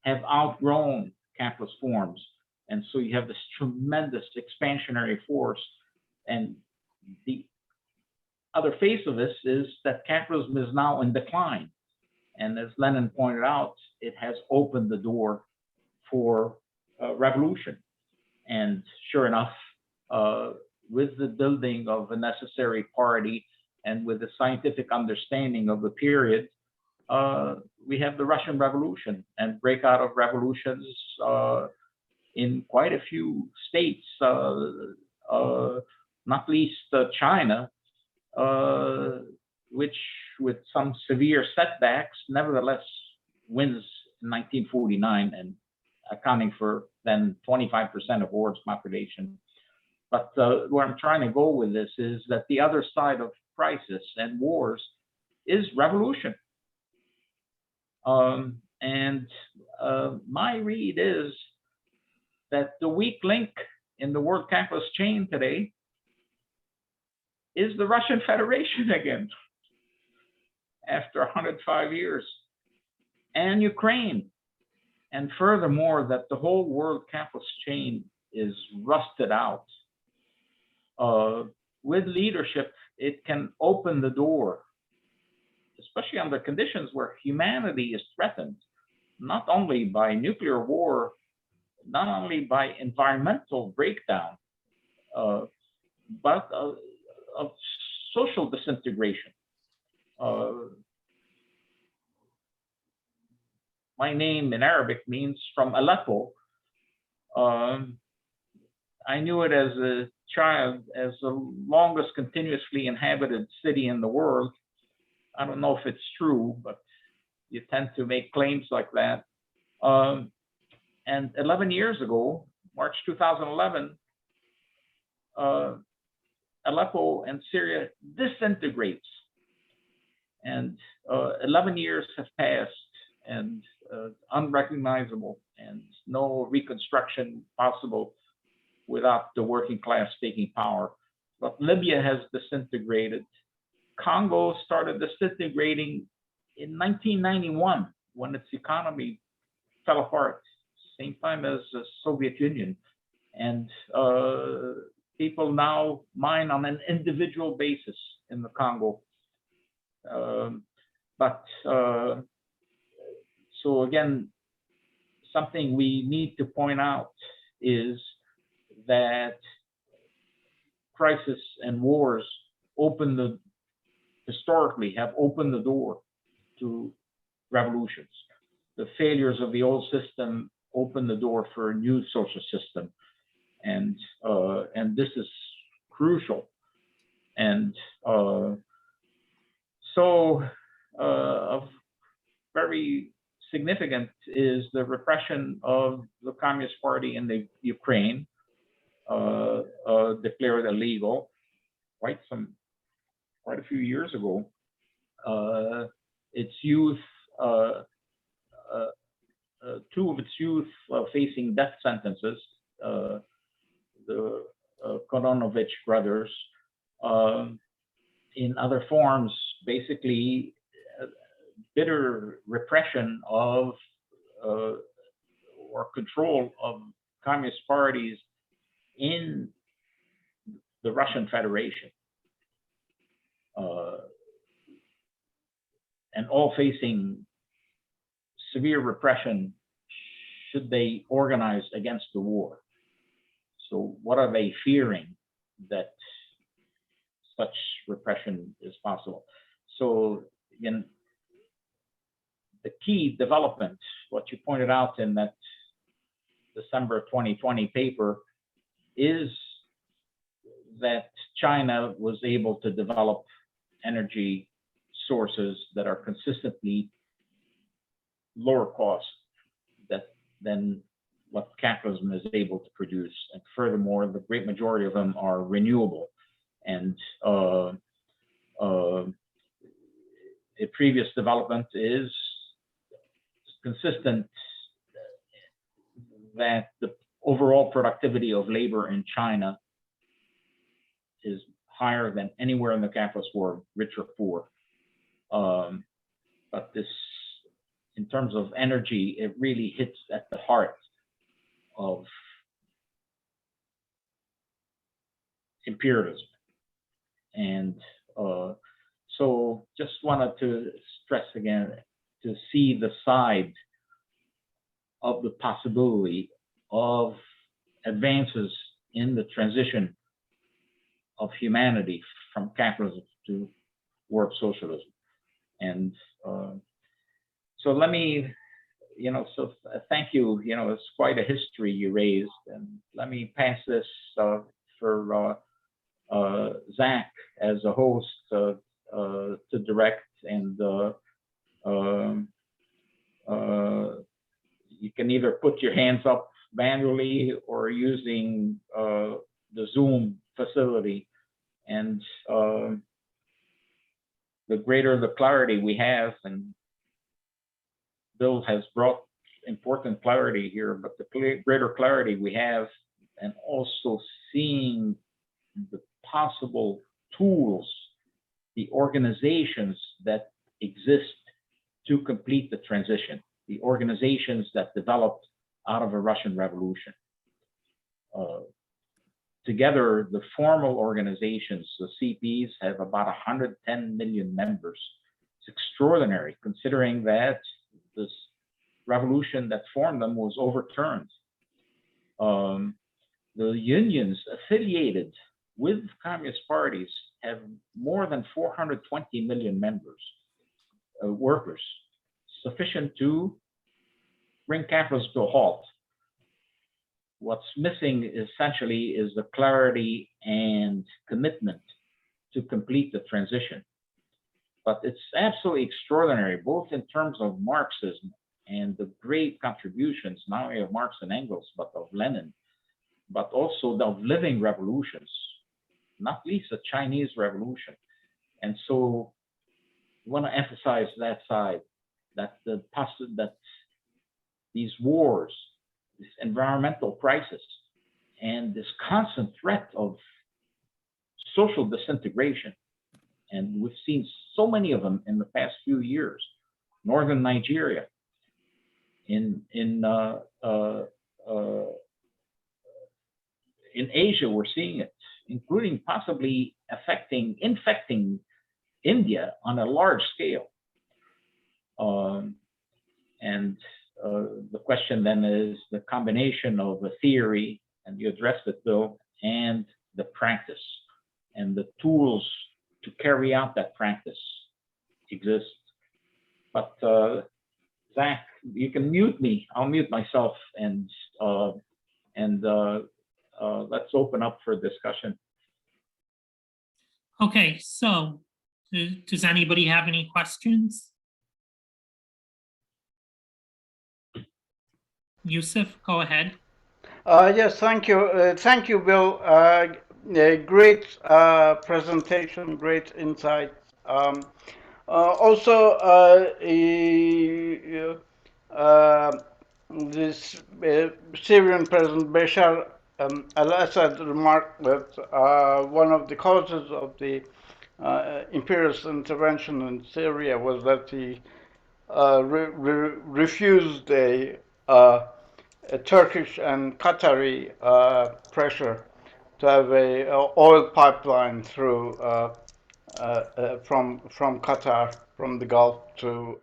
have outgrown capitalist forms. And so you have this tremendous expansionary force. And the other face of this is that capitalism is now in decline. And as Lenin pointed out, it has opened the door for revolution. And sure enough, with the building of a necessary party and with the scientific understanding of the period, we have the Russian Revolution and breakout of revolutions in quite a few states, not least China, which with some severe setbacks, nevertheless wins in 1949 and accounting for then 25% of world's population. But where I'm trying to go with this is that the other side of crisis and wars is revolution. My read is that the weak link in the world capitalist chain today is the Russian Federation again, after 105 years, and Ukraine. And furthermore, that the whole world capitalist chain is rusted out. With leadership, it can open the door, especially under conditions where humanity is threatened, not only by nuclear war, not only by environmental breakdown, but of social disintegration. My name in Arabic means from Aleppo. I knew it as a child as the longest continuously inhabited city in the world. I don't know if it's true, but you tend to make claims like that. And 11 years ago, March 2011, Aleppo and Syria disintegrates. And 11 years have passed, and unrecognizable, and no reconstruction possible without the working class taking power. But Libya has disintegrated. Congo started disintegrating in 1991 when its economy fell apart, same time as the Soviet Union. And people now mine on an individual basis in the Congo. So again, something we need to point out is that crisis and wars historically have opened the door to revolutions. The failures of the old system open the door for a new social system, and this is crucial. And very significant is the repression of the Communist Party in the Ukraine, declared illegal quite a few years ago. Its youth, two of its youth facing death sentences, the Kononovich brothers, in other forms, basically bitter repression of or control of communist parties in the Russian Federation, and all facing severe repression should they organize against the war. So what are they fearing? That such repression is possible. So again, the key development, what you pointed out in that December 2020 paper, is that China was able to develop energy sources that are consistently lower cost than what capitalism is able to produce. And furthermore, the great majority of them are renewable. And a previous development is consistent that the overall productivity of labor in China is higher than anywhere in the capitalist world, rich or poor. But this, in terms of energy, it really hits at the heart of imperialism. And so just wanted to stress again, to see the side of the possibility of advances in the transition of humanity from capitalism to world socialism. And so let me, thank you. It's quite a history you raised, and let me pass this for Zach as a host to direct, and you can either put your hands up manually or using the Zoom facility, and the greater the clarity we have, and Bill has brought important clarity here, but the greater clarity we have, and also seeing the possible tools, the organizations that exist to complete the transition, the organizations that developed out of a Russian Revolution. Together, the formal organizations, the CPs, have about 110 million members. It's extraordinary, considering that this revolution that formed them was overturned. The unions affiliated with communist parties have more than 420 million members, workers, sufficient to bring capitalism to a halt. What's missing essentially is the clarity and commitment to complete the transition. But it's absolutely extraordinary, both in terms of Marxism and the great contributions, not only of Marx and Engels, but of Lenin, but also of living revolutions. not least the Chinese Revolution. And so I want to emphasize that side, that that these wars, this environmental crisis, and this constant threat of social disintegration, and we've seen so many of them in the past few years. Northern Nigeria, in Asia, we're seeing it, including possibly infecting India on a large scale. And the question then is the combination of the theory, and you addressed it, Bill, and the practice, and the tools to carry out that practice exist. But Zach, you can mute me. I'll mute myself, and let's open up for discussion. Okay, so does anybody have any questions? Yusuf, go ahead. Yes, thank you. Thank you, Bill. Great presentation, great insight. Also, this Syrian President Bashar al-Assad remarked that one of the causes of the imperialist intervention in Syria was that he refused a Turkish and Qatari pressure to have a oil pipeline through from Qatar, from the Gulf to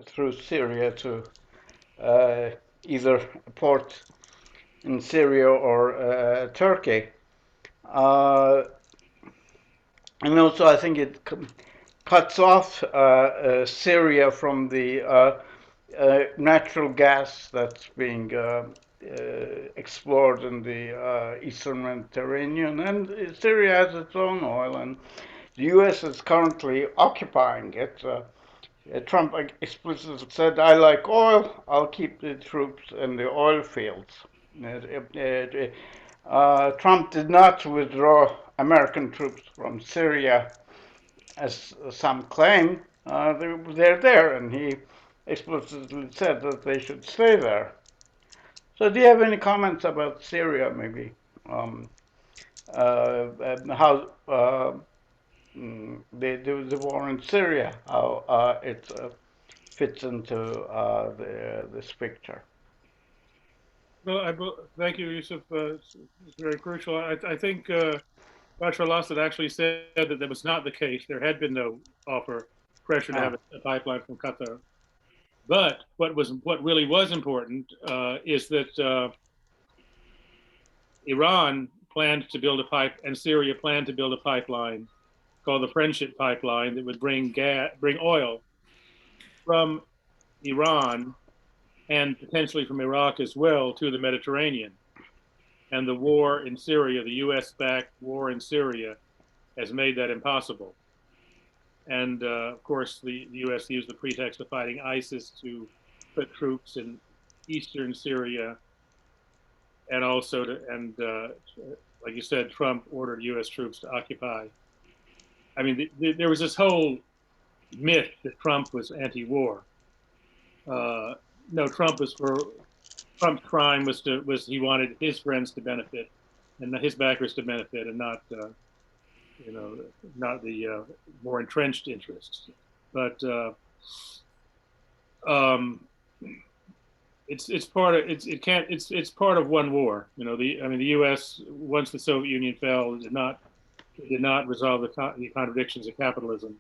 through Syria to either a port in Syria or Turkey. And also, I think it cuts off Syria from the natural gas that's being explored in the Eastern Mediterranean, and Syria has its own oil, and the U.S. is currently occupying it. Trump explicitly said, "I like oil, I'll keep the troops in the oil fields." Trump did not withdraw American troops from Syria, as some claim. They're there, and he explicitly said that they should stay there. So do you have any comments about Syria, maybe? And how the war in Syria, how it fits into this picture? Well, thank you, Yusuf. It's very crucial. I think Bashar al-Assad actually said that that was not the case. There had been no pressure to have a pipeline from Qatar. But what really was important is that Iran planned to build a pipe, and Syria planned to build a pipeline called the Friendship Pipeline that would bring oil from Iran and potentially from Iraq as well to the Mediterranean. And the war in Syria, the US-backed war in Syria, has made that impossible. And of course, the US used the pretext of fighting ISIS to put troops in eastern Syria, and also like you said, Trump ordered US troops to occupy. I mean, there was this whole myth that Trump was anti-war. No, Trump's crime was he wanted his friends to benefit and his backers to benefit, and not not the more entrenched interests. But it's part of one war. The U.S. once the Soviet Union fell did not resolve the contradictions of capitalism.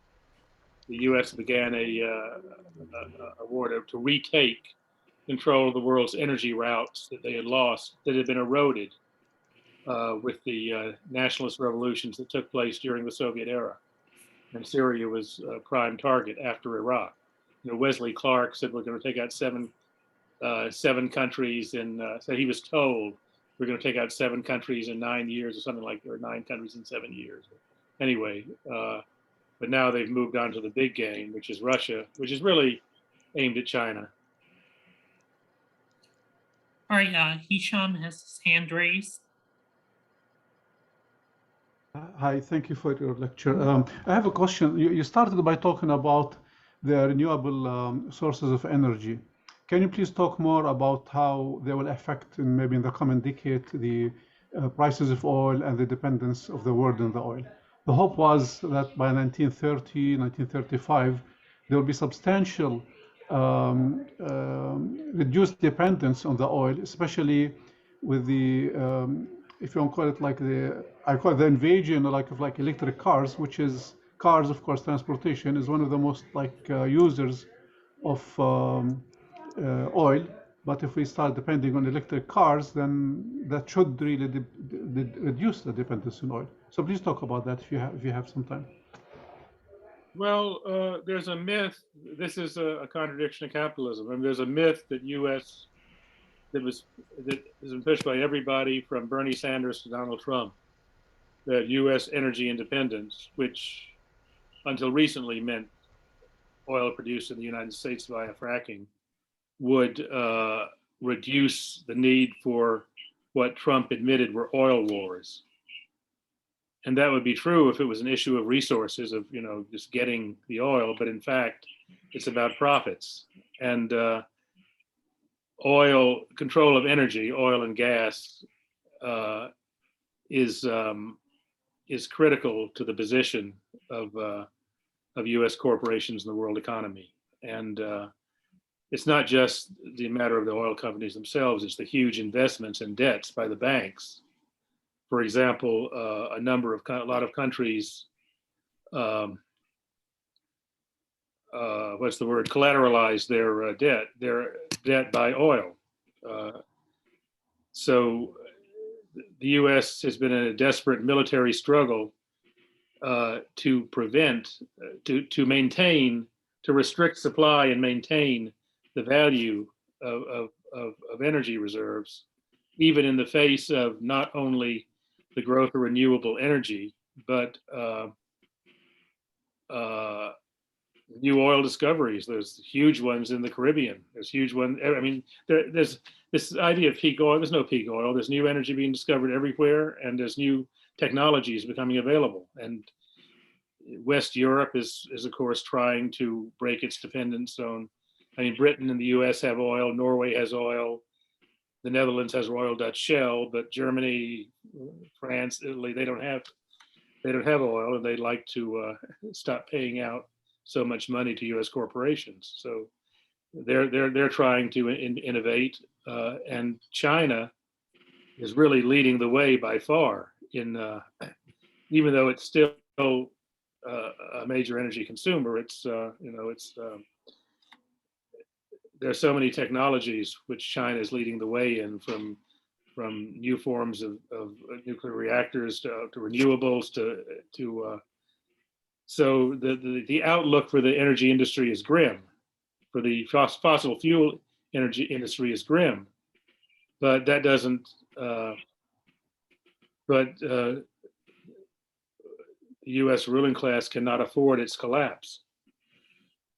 The U.S. began a war to retake control of the world's energy routes that they had lost, that had been eroded with the nationalist revolutions that took place during the Soviet era. And Syria was a prime target after Iraq. Wesley Clark said we're going to take out seven countries, and so he was told we're going to take out 7 countries in 9 years or something like that, or 9 countries in 7 years. Anyway, but now they've moved on to the big game, which is Russia, which is really aimed at China. All right, Hisham has his hand raised. Hi, thank you for your lecture. I have a question. You started by talking about the renewable sources of energy. Can you please talk more about how they will affect, maybe in the coming decade, the prices of oil and the dependence of the world on the oil? The hope was that by 1930, 1935, there will be substantial reduced dependence on the oil, especially with the if you want to call it like I call it the invasion like electric cars, which is cars, of course, transportation is one of the most users of oil. But if we start depending on electric cars, then that should really reduce the dependence on oil. So please talk about that if you have some time. Well, there's a myth. This is a contradiction of capitalism. I mean, there's a myth that U.S. that has been pushed by everybody from Bernie Sanders to Donald Trump, that U.S. energy independence, which until recently meant oil produced in the United States via fracking, would reduce the need for what Trump admitted were oil wars. And that would be true if it was an issue of resources, of just getting the oil. But in fact, it's about profits. And oil control of energy, oil and gas, is critical to the position of U.S. corporations in the world economy. And it's not just the matter of the oil companies themselves; it's the huge investments and debts by the banks. For example, a lot of countries, what's the word, collateralize their debt by oil. So the U.S. has been in a desperate military struggle to maintain, to restrict supply and maintain the value of energy reserves, even in the face of not only the growth of renewable energy, but new oil discoveries. There's huge ones in the Caribbean. There's huge one. I mean, there's this idea of peak oil. There's no peak oil. There's new energy being discovered everywhere, and there's new technologies becoming available. And West Europe is of course trying to break its dependence on. I mean, Britain and the U.S. have oil. Norway has oil. The Netherlands has Royal Dutch Shell, but Germany, France, Italy, they don't have oil, and they'd like to stop paying out so much money to U.S. corporations. So they're trying to innovate, and China is really leading the way by far in even though it's still a major energy consumer. It's there are so many technologies which China is leading the way in, from new forms of nuclear reactors to renewables to so the outlook for the energy industry is grim. For the fossil fuel energy industry is grim, but that doesn't. The U.S. ruling class cannot afford its collapse.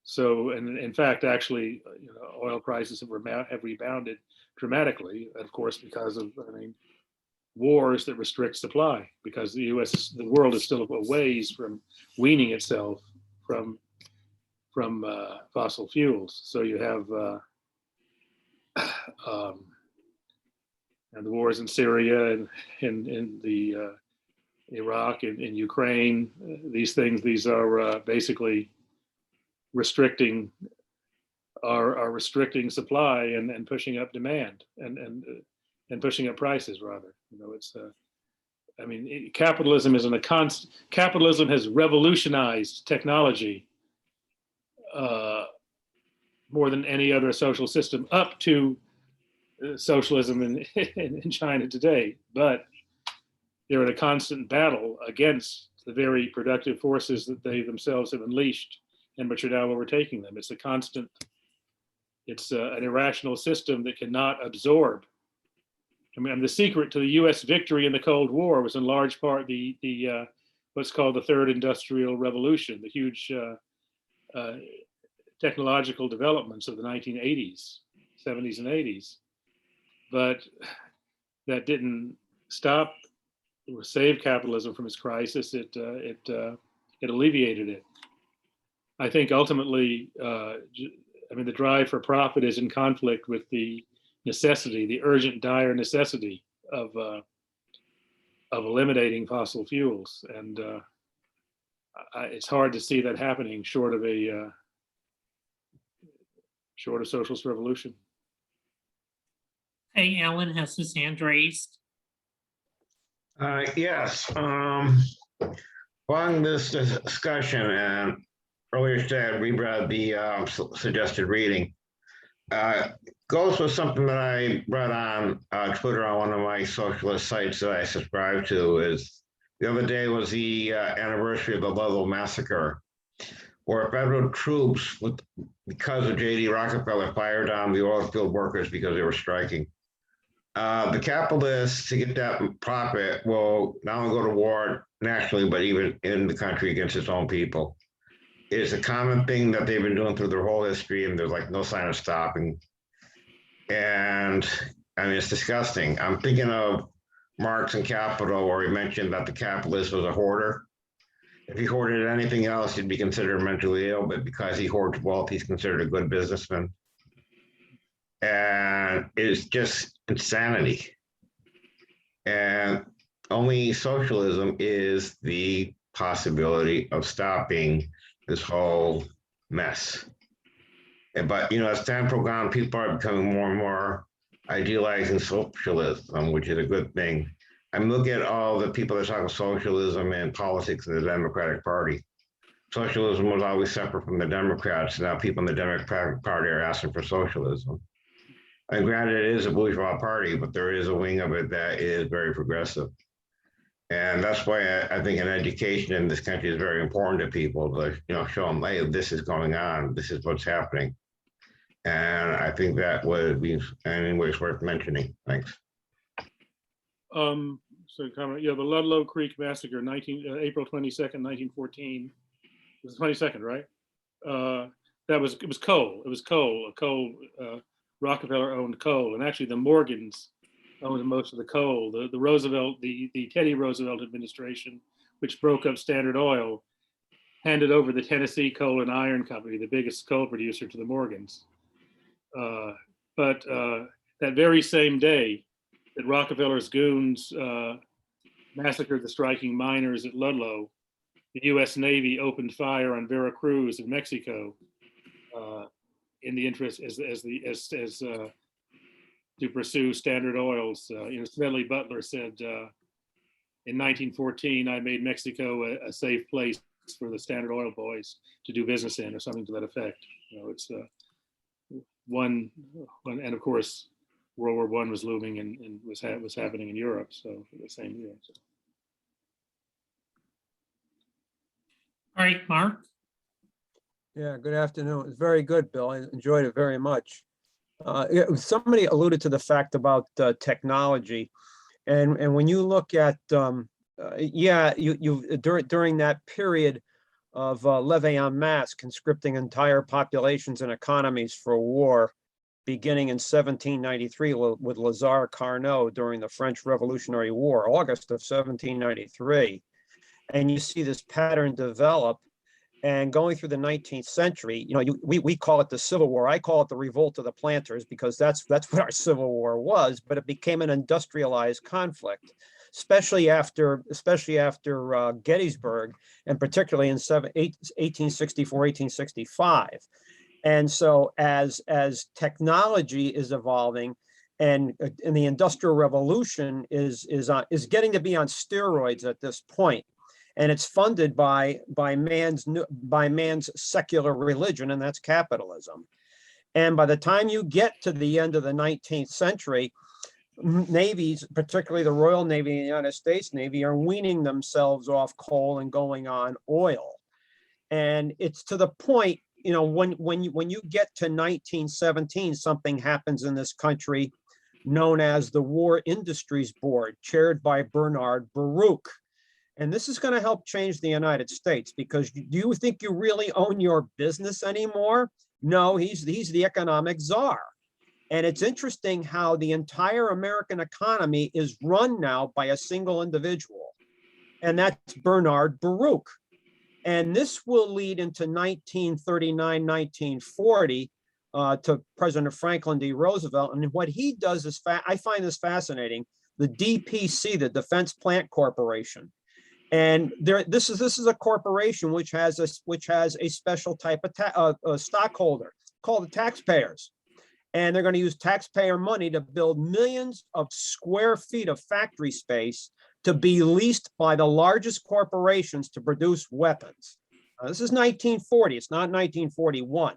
So, and in fact, actually, oil prices have rebounded dramatically, of course, because of, wars that restrict supply, because the world is still a ways from weaning itself from fossil fuels. So you have and the wars in Syria and in the Iraq and in Ukraine. These are basically restricting supply and pushing up demand and pushing up prices, rather. It's capitalism is capitalism has revolutionized technology more than any other social system up to socialism in China today. But they're in a constant battle against the very productive forces that they themselves have unleashed and which are now overtaking them. It's an irrational system that cannot absorb. The secret to the U.S. victory in the Cold War was in large part the what's called the Third Industrial Revolution, the huge technological developments of the 1980s, 70s, and 80s. But that didn't stop saved capitalism from its crisis. It alleviated it. I think ultimately, I mean, the drive for profit is in conflict with the necessity, the urgent, dire necessity of eliminating fossil fuels, and it's hard to see that happening short of socialist revolution. Hey, Alan has his hand raised. Yes. Along this discussion, and earlier today I reread the suggested reading. Goes with something that I read on Twitter on one of my socialist sites that I subscribe to. Is the other day was the anniversary of the Ludlow massacre, where federal troops, because of J.D. Rockefeller, fired on the oil field workers because they were striking. The capitalists, to get that profit, will not only go to war nationally, but even in the country against its own people. It's a common thing that they've been doing through their whole history, and there's like no sign of stopping. And I mean, it's disgusting. I'm thinking of Marx and Capital, where he mentioned that the capitalist was a hoarder. If he hoarded anything else, he'd be considered mentally ill, but because he hoards wealth, he's considered a good businessman. And it's just insanity. And only socialism is the possibility of stopping this whole mess. But, you know, as time progresses on, people are becoming more and more idealizing socialism, which is a good thing. I mean, look at all the people that talk about socialism and politics in the Democratic Party. Socialism was always separate from the Democrats. Now people in the Democratic Party are asking for socialism. And granted, it is a bourgeois party, but there is a wing of it that is very progressive. And that's why I think an education in this country is very important to people to, you know, show them, hey, this is going on, this is what's happening. And I think that would be, anyways, worth mentioning. Thanks. So comment, yeah, the Ludlow Creek Massacre, April 22nd, 1914. It was the 22nd, right? It was coal. It was coal. Rockefeller owned coal, and actually the Morgans owned most of the coal. The Roosevelt, the Teddy Roosevelt administration, which broke up Standard Oil, handed over the Tennessee Coal and Iron Company, the biggest coal producer, to the Morgans. But that very same day that Rockefeller's goons massacred the striking miners at Ludlow, the U.S. Navy opened fire on Veracruz in Mexico in the interest to pursue Standard Oil's. You know, Smedley Butler said in 1914, I made Mexico a safe place for the Standard Oil boys to do business in, or something to that effect. You know, it's one, and of course, World War I was looming and was happening in Europe. So for the same year. So. All right, Mark. Yeah, good afternoon. It's very good, Bill. I enjoyed it very much. Somebody alluded to the fact about technology, and when you look at, during that period of levée en masse, conscripting entire populations and economies for war, beginning in 1793 with Lazare Carnot during the French Revolutionary War, August of 1793, and you see this pattern develop. And going through the 19th century, you know, we call it the Civil War. I call it the Revolt of the Planters, because that's what our Civil War was. But it became an industrialized conflict, especially after Gettysburg, and particularly in 1864, 1865. And so as technology is evolving, and the Industrial Revolution is getting to be on steroids at this point. And it's funded by man's secular religion, and that's capitalism. And by the time you get to the end of the 19th century, navies, particularly the Royal Navy and the United States Navy, are weaning themselves off coal and going on oil. And it's to the point, you know, when you get to 1917, something happens in this country known as the War Industries Board, chaired by Bernard Baruch. And this is going to help change the United States, because do you think you really own your business anymore? No, he's the economic czar. And it's interesting how the entire American economy is run now by a single individual, and that's Bernard Baruch. And this will lead into 1939, 1940 to President Franklin D. Roosevelt. And what he does is, I find this fascinating, the DPC, the Defense Plant Corporation. And this is a corporation which has a special type of stockholder called the taxpayers. And they're going to use taxpayer money to build millions of square feet of factory space to be leased by the largest corporations to produce weapons. This is 1940, it's not 1941.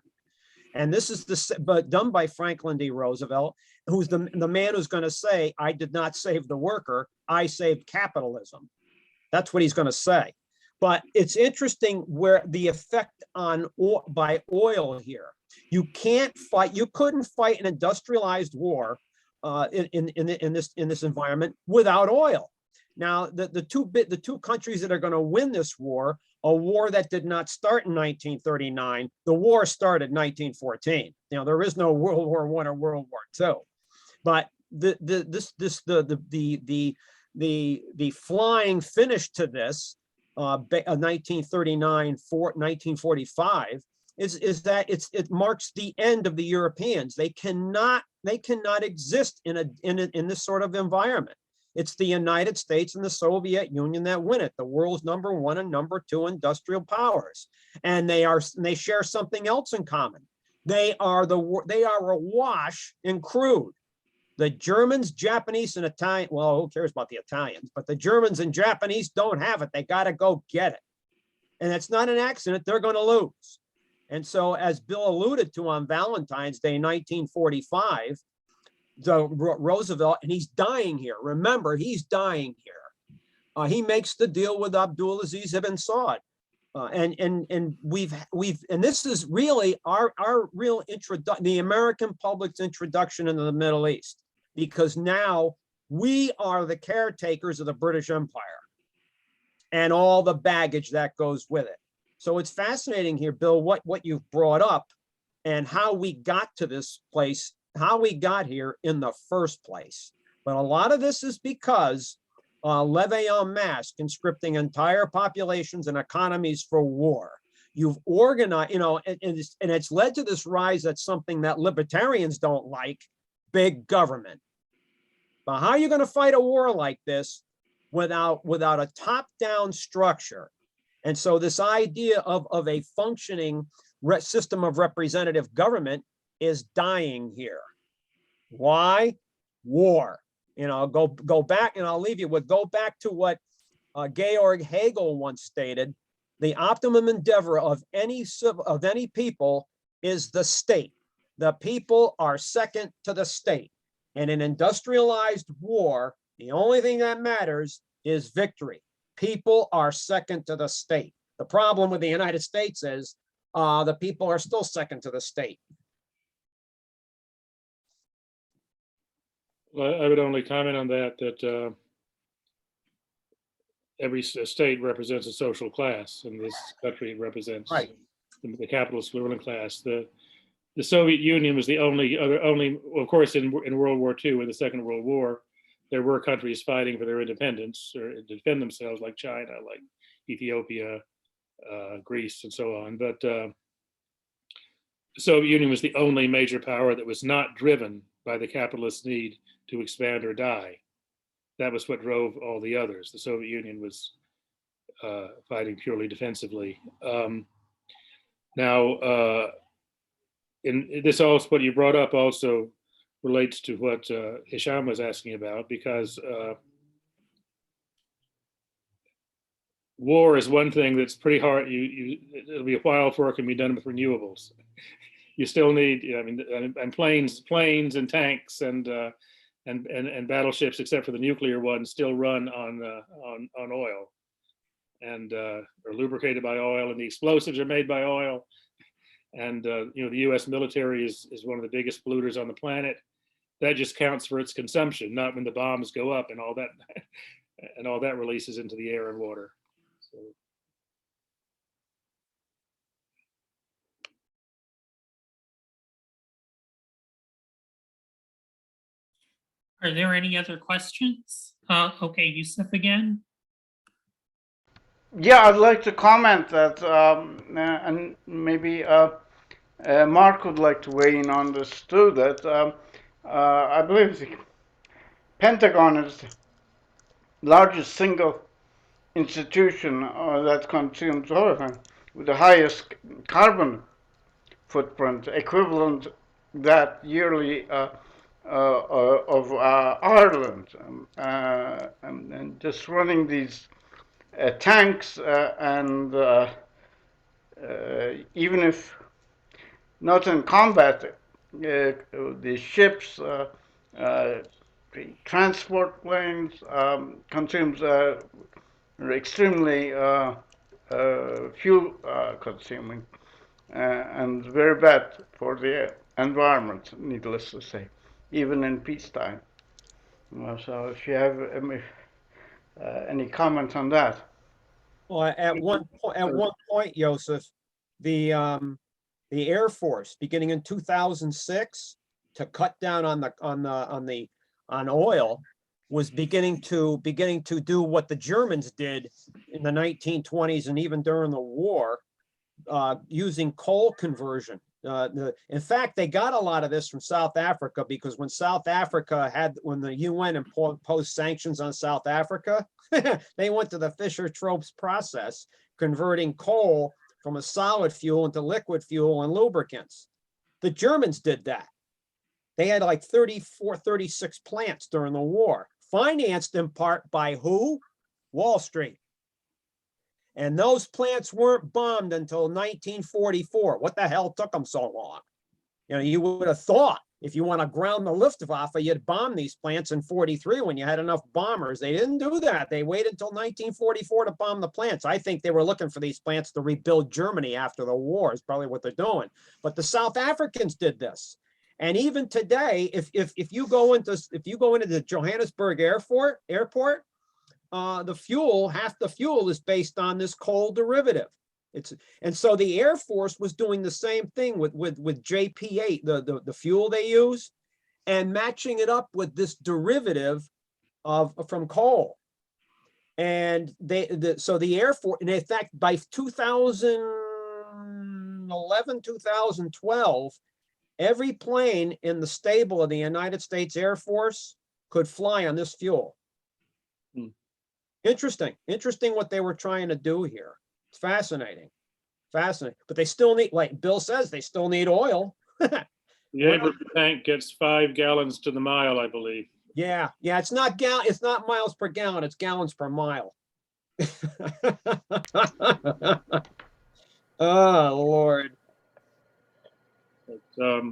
And this is but done by Franklin D. Roosevelt, who's the man who's going to say, I did not save the worker, I saved capitalism. That's what he's going to say. But it's interesting where the effect by oil here. You can't fight, you couldn't fight an industrialized war in this environment without oil. Now, the two countries that are going to win this war, a war that did not start in 1939, the war started in 1914. You know, there is no World War I or World War II. But the flying finish to this, 1939, 1945, is that it marks the end of the Europeans. They cannot exist in this sort of environment. It's the United States and the Soviet Union that win it, the world's #1 and #2 industrial powers. And they share something else in common. They are awash in crude. The Germans, Japanese, and Italian, well, who cares about the Italians, but the Germans and Japanese don't have it. They got to go get it. And it's not an accident, they're going to lose. And so, as Bill alluded to on Valentine's Day, 1945, Roosevelt, and he's dying here. Remember, he's dying here. He makes the deal with Abdulaziz ibn Saud. And this is really our real introduction, the American public's introduction into the Middle East, because now we are the caretakers of the British Empire and all the baggage that goes with it. So it's fascinating here, Bill, what you've brought up and how we got to this place, how we got here in the first place. But a lot of this is because levee en masse, conscripting entire populations and economies for war. You've organized, and it's led to this rise that's something that libertarians don't like, big government. But how are you going to fight a war like this without a top-down structure? And so this idea of a functioning system of representative government is dying here. Why? War. Go back, and I'll leave you with, go back to what Georg Hegel once stated: the optimum endeavor of any people is the state. The people are second to the state. And in industrialized war, the only thing that matters is victory. People are second to the state. The problem with the United States is the people are still second to the state. Well, I would only comment on that every state represents a social class, and this country represents the capitalist ruling class. The Soviet Union was the only, of course, in World War II, in the Second World War, there were countries fighting for their independence or to defend themselves, like China, like Ethiopia, Greece, and so on. But the Soviet Union was the only major power that was not driven by the capitalist need to expand or die. That was what drove all the others. The Soviet Union was fighting purely defensively. Now, in this also, what you brought up also relates to what Hisham was asking about, because war is one thing that's pretty hard. It'll be a while before it can be done with renewables. You still need, and planes and tanks and battleships, except for the nuclear ones, still run on oil, and are lubricated by oil, and the explosives are made by oil. And the U.S. military is one of the biggest polluters on the planet. That just counts for its consumption, not when the bombs go up and all that releases into the air and water. So. Are there any other questions? Okay, Yusuf again. Yeah, I'd like to comment that, and maybe Mark would like to weigh in on this too, that I believe the Pentagon is the largest single institution that consumes oil with the highest carbon footprint, equivalent that yearly of Ireland. And just running these tanks and even if not in combat, the ships, the transport planes consumes extremely fuel consuming and very bad for the environment, needless to say, even in peacetime. So if you have any comment on that. Well, at one point, Joseph, the Air Force, beginning in 2006, to cut down on oil, was beginning to do what the Germans did in the 1920s and even during the war, using coal conversion. In fact, they got a lot of this from South Africa, because when the UN imposed sanctions on South Africa, they went to the Fischer-Tropsch process, converting coal from a solid fuel into liquid fuel and lubricants. The Germans did that. They had like 34, 36 plants during the war, financed in part by who? Wall Street. And those plants weren't bombed until 1944. What the hell took them so long? You would have thought if you want to ground the Luftwaffe, you'd bomb these plants in 43 when you had enough bombers. They didn't do that. They waited until 1944 to bomb the plants. I think they were looking for these plants to rebuild Germany after the war is probably what they're doing. But the South Africans did this. And even today, if you go into the Johannesburg airport, half the fuel is based on this coal derivative. And so the Air Force was doing the same thing with JP8, the fuel they use, and matching it up with this derivative from coal. And so the Air Force, and in fact, by 2011, 2012, every plane in the stable of the United States Air Force could fly on this fuel. Interesting what they were trying to do here. It's fascinating. But they still need, like Bill says, they still need oil. The Abrams tank gets 5 gallons to the mile, I believe. Yeah. It's not miles per gallon, it's gallons per mile. Oh, Lord. But,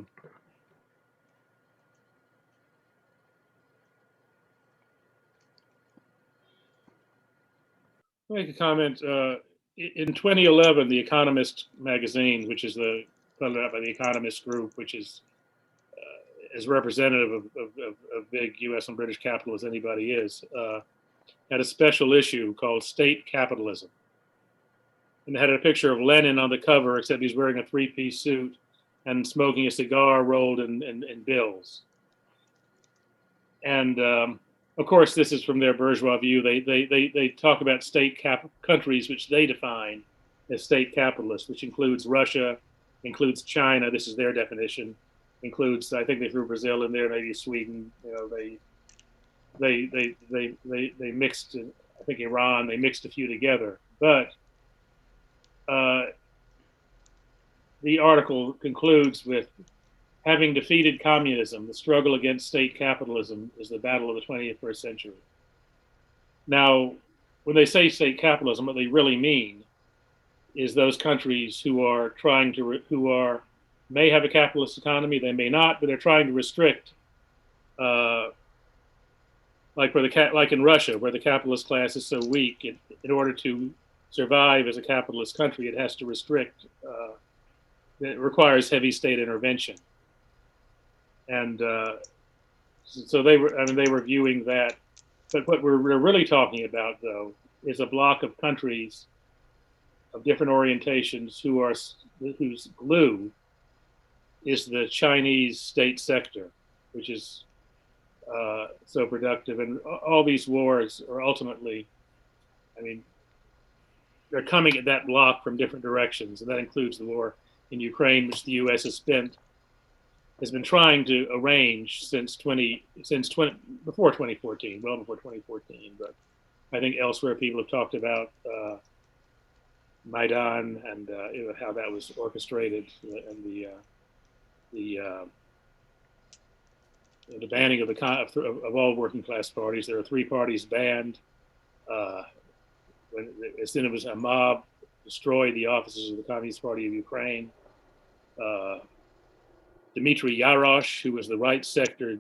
make a comment. In 2011, The Economist magazine, which is put out by the Economist Group, which is as representative of big U.S. and British capital as anybody is, had a special issue called State Capitalism. And it had a picture of Lenin on the cover, except he's wearing a 3-piece suit and smoking a cigar rolled in bills. And of course, this is from their bourgeois view. They talk about countries which they define as state capitalist, which includes Russia, includes China. This is their definition. Includes, I think they threw Brazil in there, maybe Sweden. They mixed, I think Iran. They mixed a few together. But the article concludes with, having defeated communism, the struggle against state capitalism is the battle of the 21st century. Now, when they say state capitalism, what they really mean is those countries who may have a capitalist economy, they may not, but they're trying to restrict, like in Russia, where the capitalist class is so weak, in order to survive as a capitalist country, it has to restrict. It requires heavy state intervention. And so they were viewing that. But what we're really talking about, though, is a block of countries of different orientations whose glue is the Chinese state sector, which is so productive. And all these wars are ultimately, I mean, they're coming at that block from different directions, and that includes the war in Ukraine, which the U.S. has been trying to arrange since before 2014, well before 2014. But I think elsewhere people have talked about Maidan and how that was orchestrated, and the banning of all working class parties. There are 3 parties banned. As soon as a mob destroyed the offices of the Communist Party of Ukraine, Dmitry Yarosh, who was the right sector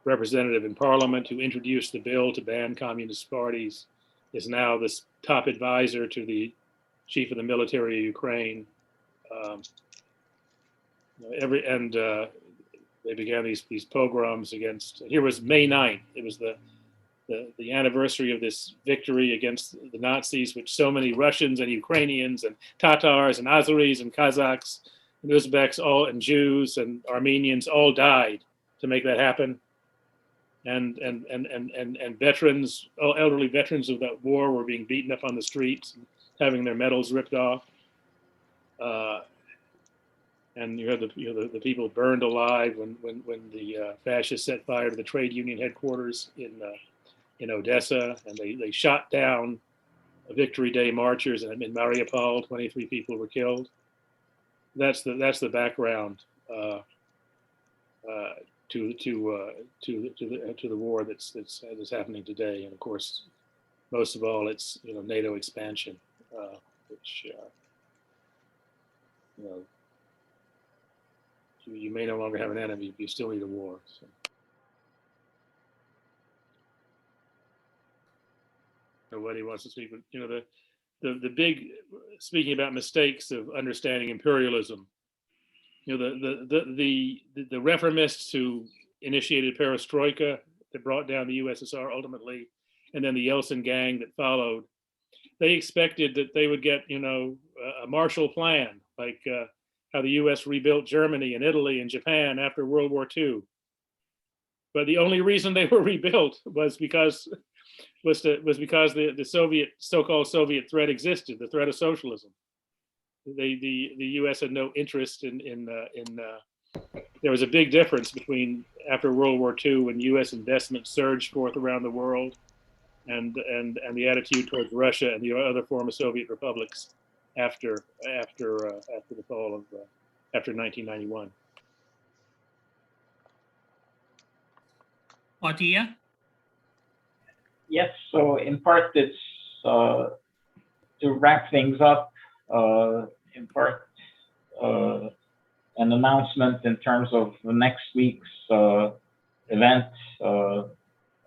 representative in parliament who introduced the bill to ban communist parties, is now the top advisor to the chief of the military of Ukraine. They began these pogroms against. Here was May 9th. It was the anniversary of this victory against the Nazis, which so many Russians and Ukrainians and Tatars and Azeris and Kazakhs and Uzbeks and Jews and Armenians all died to make that happen. And veterans, elderly veterans of that war, were being beaten up on the streets, and having their medals ripped off. And you had the people burned alive when the fascists set fire to the trade union headquarters in Odessa, and they shot down Victory Day marchers, and in Mariupol 23 people were killed. That's the background to the war that's happening today. And of course, most of all, it's NATO expansion, which you may no longer have an enemy, but you still need a war. So. Nobody wants to speak, but the big, speaking about mistakes of understanding imperialism, the reformists who initiated perestroika that brought down the USSR ultimately, and then the Yeltsin gang that followed, they expected that they would get a Marshall Plan, like how the US rebuilt Germany and Italy and Japan after World War II. But the only reason they were rebuilt was because the Soviet, so-called Soviet threat existed, the threat of socialism. The U.S. had no interest in there was a big difference between after World War II, when U.S. investment surged forth around the world, and the attitude towards Russia and the other former Soviet republics after the fall of after 1991. Claudia? Yes, so in part it's to wrap things up, in part an announcement in terms of the next week's event,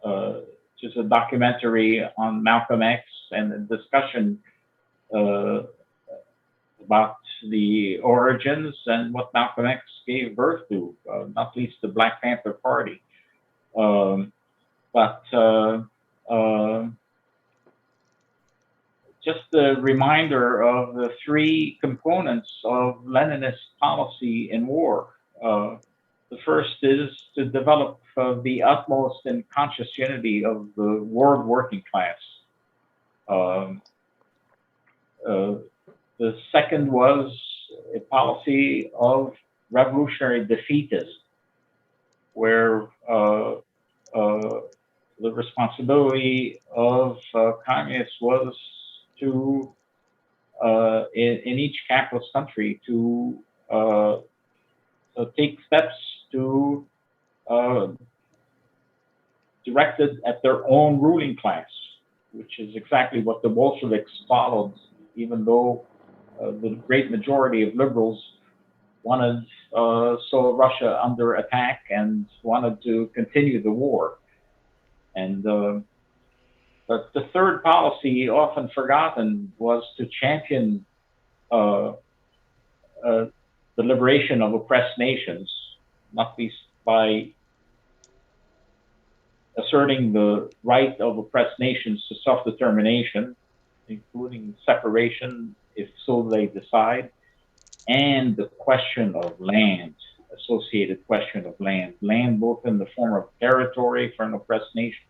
which is a documentary on Malcolm X, and a discussion about the origins and what Malcolm X gave birth to, not least the Black Panther Party. Just a reminder of the 3 components of Leninist policy in war. The first is to develop the utmost and conscious unity of the world working class. The second was a policy of revolutionary defeatism, where the responsibility of communists was to, in each capitalist country, to take steps to directed at their own ruling class, which is exactly what the Bolsheviks followed, even though the great majority of liberals wanted saw Russia under attack and wanted to continue the war. And but the third policy, often forgotten, was to champion the liberation of oppressed nations, not least by asserting the right of oppressed nations to self-determination, including separation, if so they decide, and the question of land. associated question of land. Land both in the form of territory for an oppressed nation,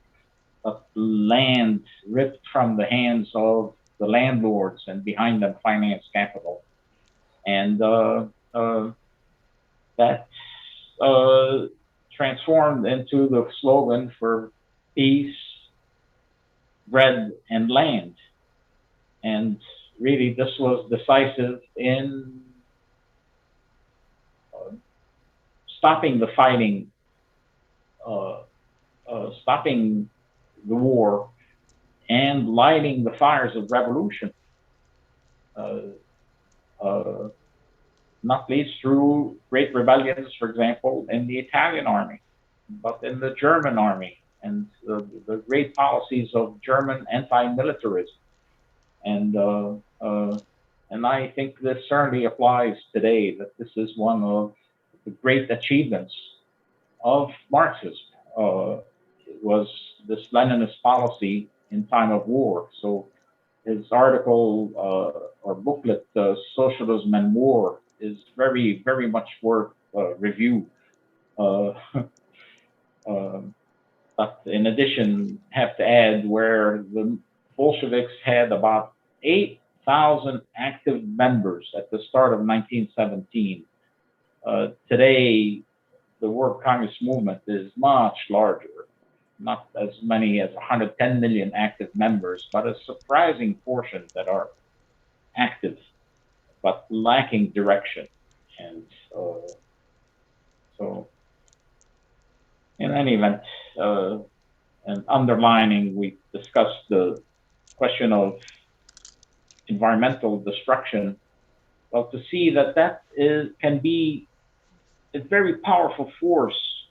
but land ripped from the hands of the landlords and behind them finance capital. And that transformed into the slogan for peace, bread, and land. And really, this was decisive in stopping the fighting, stopping the war, and lighting the fires of revolution. Not least through great rebellions, for example, in the Italian army, but in the German army, and the great policies of German anti-militarism. And I think this certainly applies today, that this is one of the great achievements of Marxism. It was this Leninist policy in time of war. So his article or booklet, Socialism and War, is very, very much worth review. But in addition, have to add where the Bolsheviks had about 8,000 active members at the start of 1917. Today, the world Communist movement is much larger, not as many as 110 million active members, but a surprising portion that are active, but lacking direction. And so, in any event, and underlining, we discussed the question of environmental destruction. Well, to see that can be a very powerful force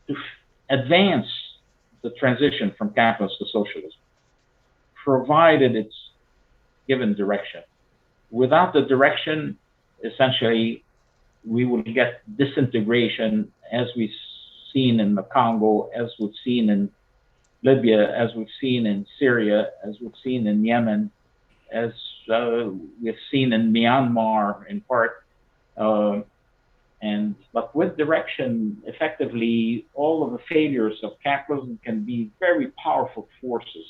to advance the transition from capitalism to socialism, provided it's given direction. Without the direction, essentially, we would get disintegration, as we've seen in the Congo, as we've seen in Libya, as we've seen in Syria, as we've seen in Yemen, as we've seen in Myanmar in part. But with direction, effectively, all of the failures of capitalism can be very powerful forces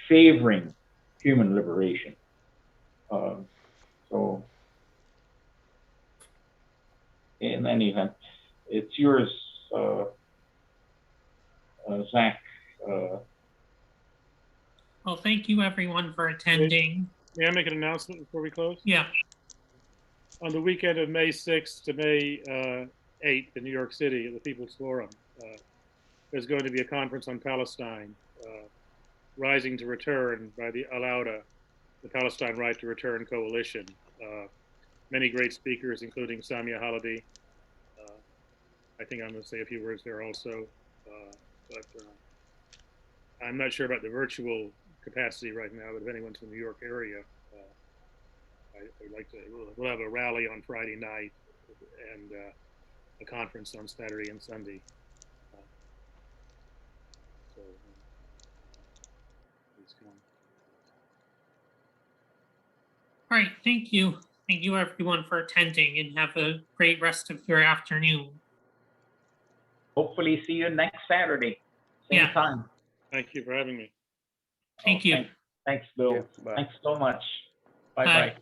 favoring human liberation. So, in any event, it's yours, Zach. Well, thank you everyone for attending. May I make an announcement before we close? Yeah, On the weekend of May 6th to May 8th in New York City at the People's Forum, there's going to be a conference on Palestine, Rising to Return by the Al-Auda, the Palestine Right to Return Coalition. Many great speakers, including Samia Halabi. I think I'm going to say a few words there also, but I'm not sure about the virtual capacity right now, but if anyone's in the New York area, I'd like to, we'll have a rally on Friday night and a conference on Saturday and Sunday. So please come. all right, thank you. Thank you everyone for attending, and have a great rest of your afternoon. Hopefully see you next Saturday, same Yeah. time. Thank you for having me. Thank you. Thanks, Bill. Yes, bye. Thanks so much. Bye-bye. Bye.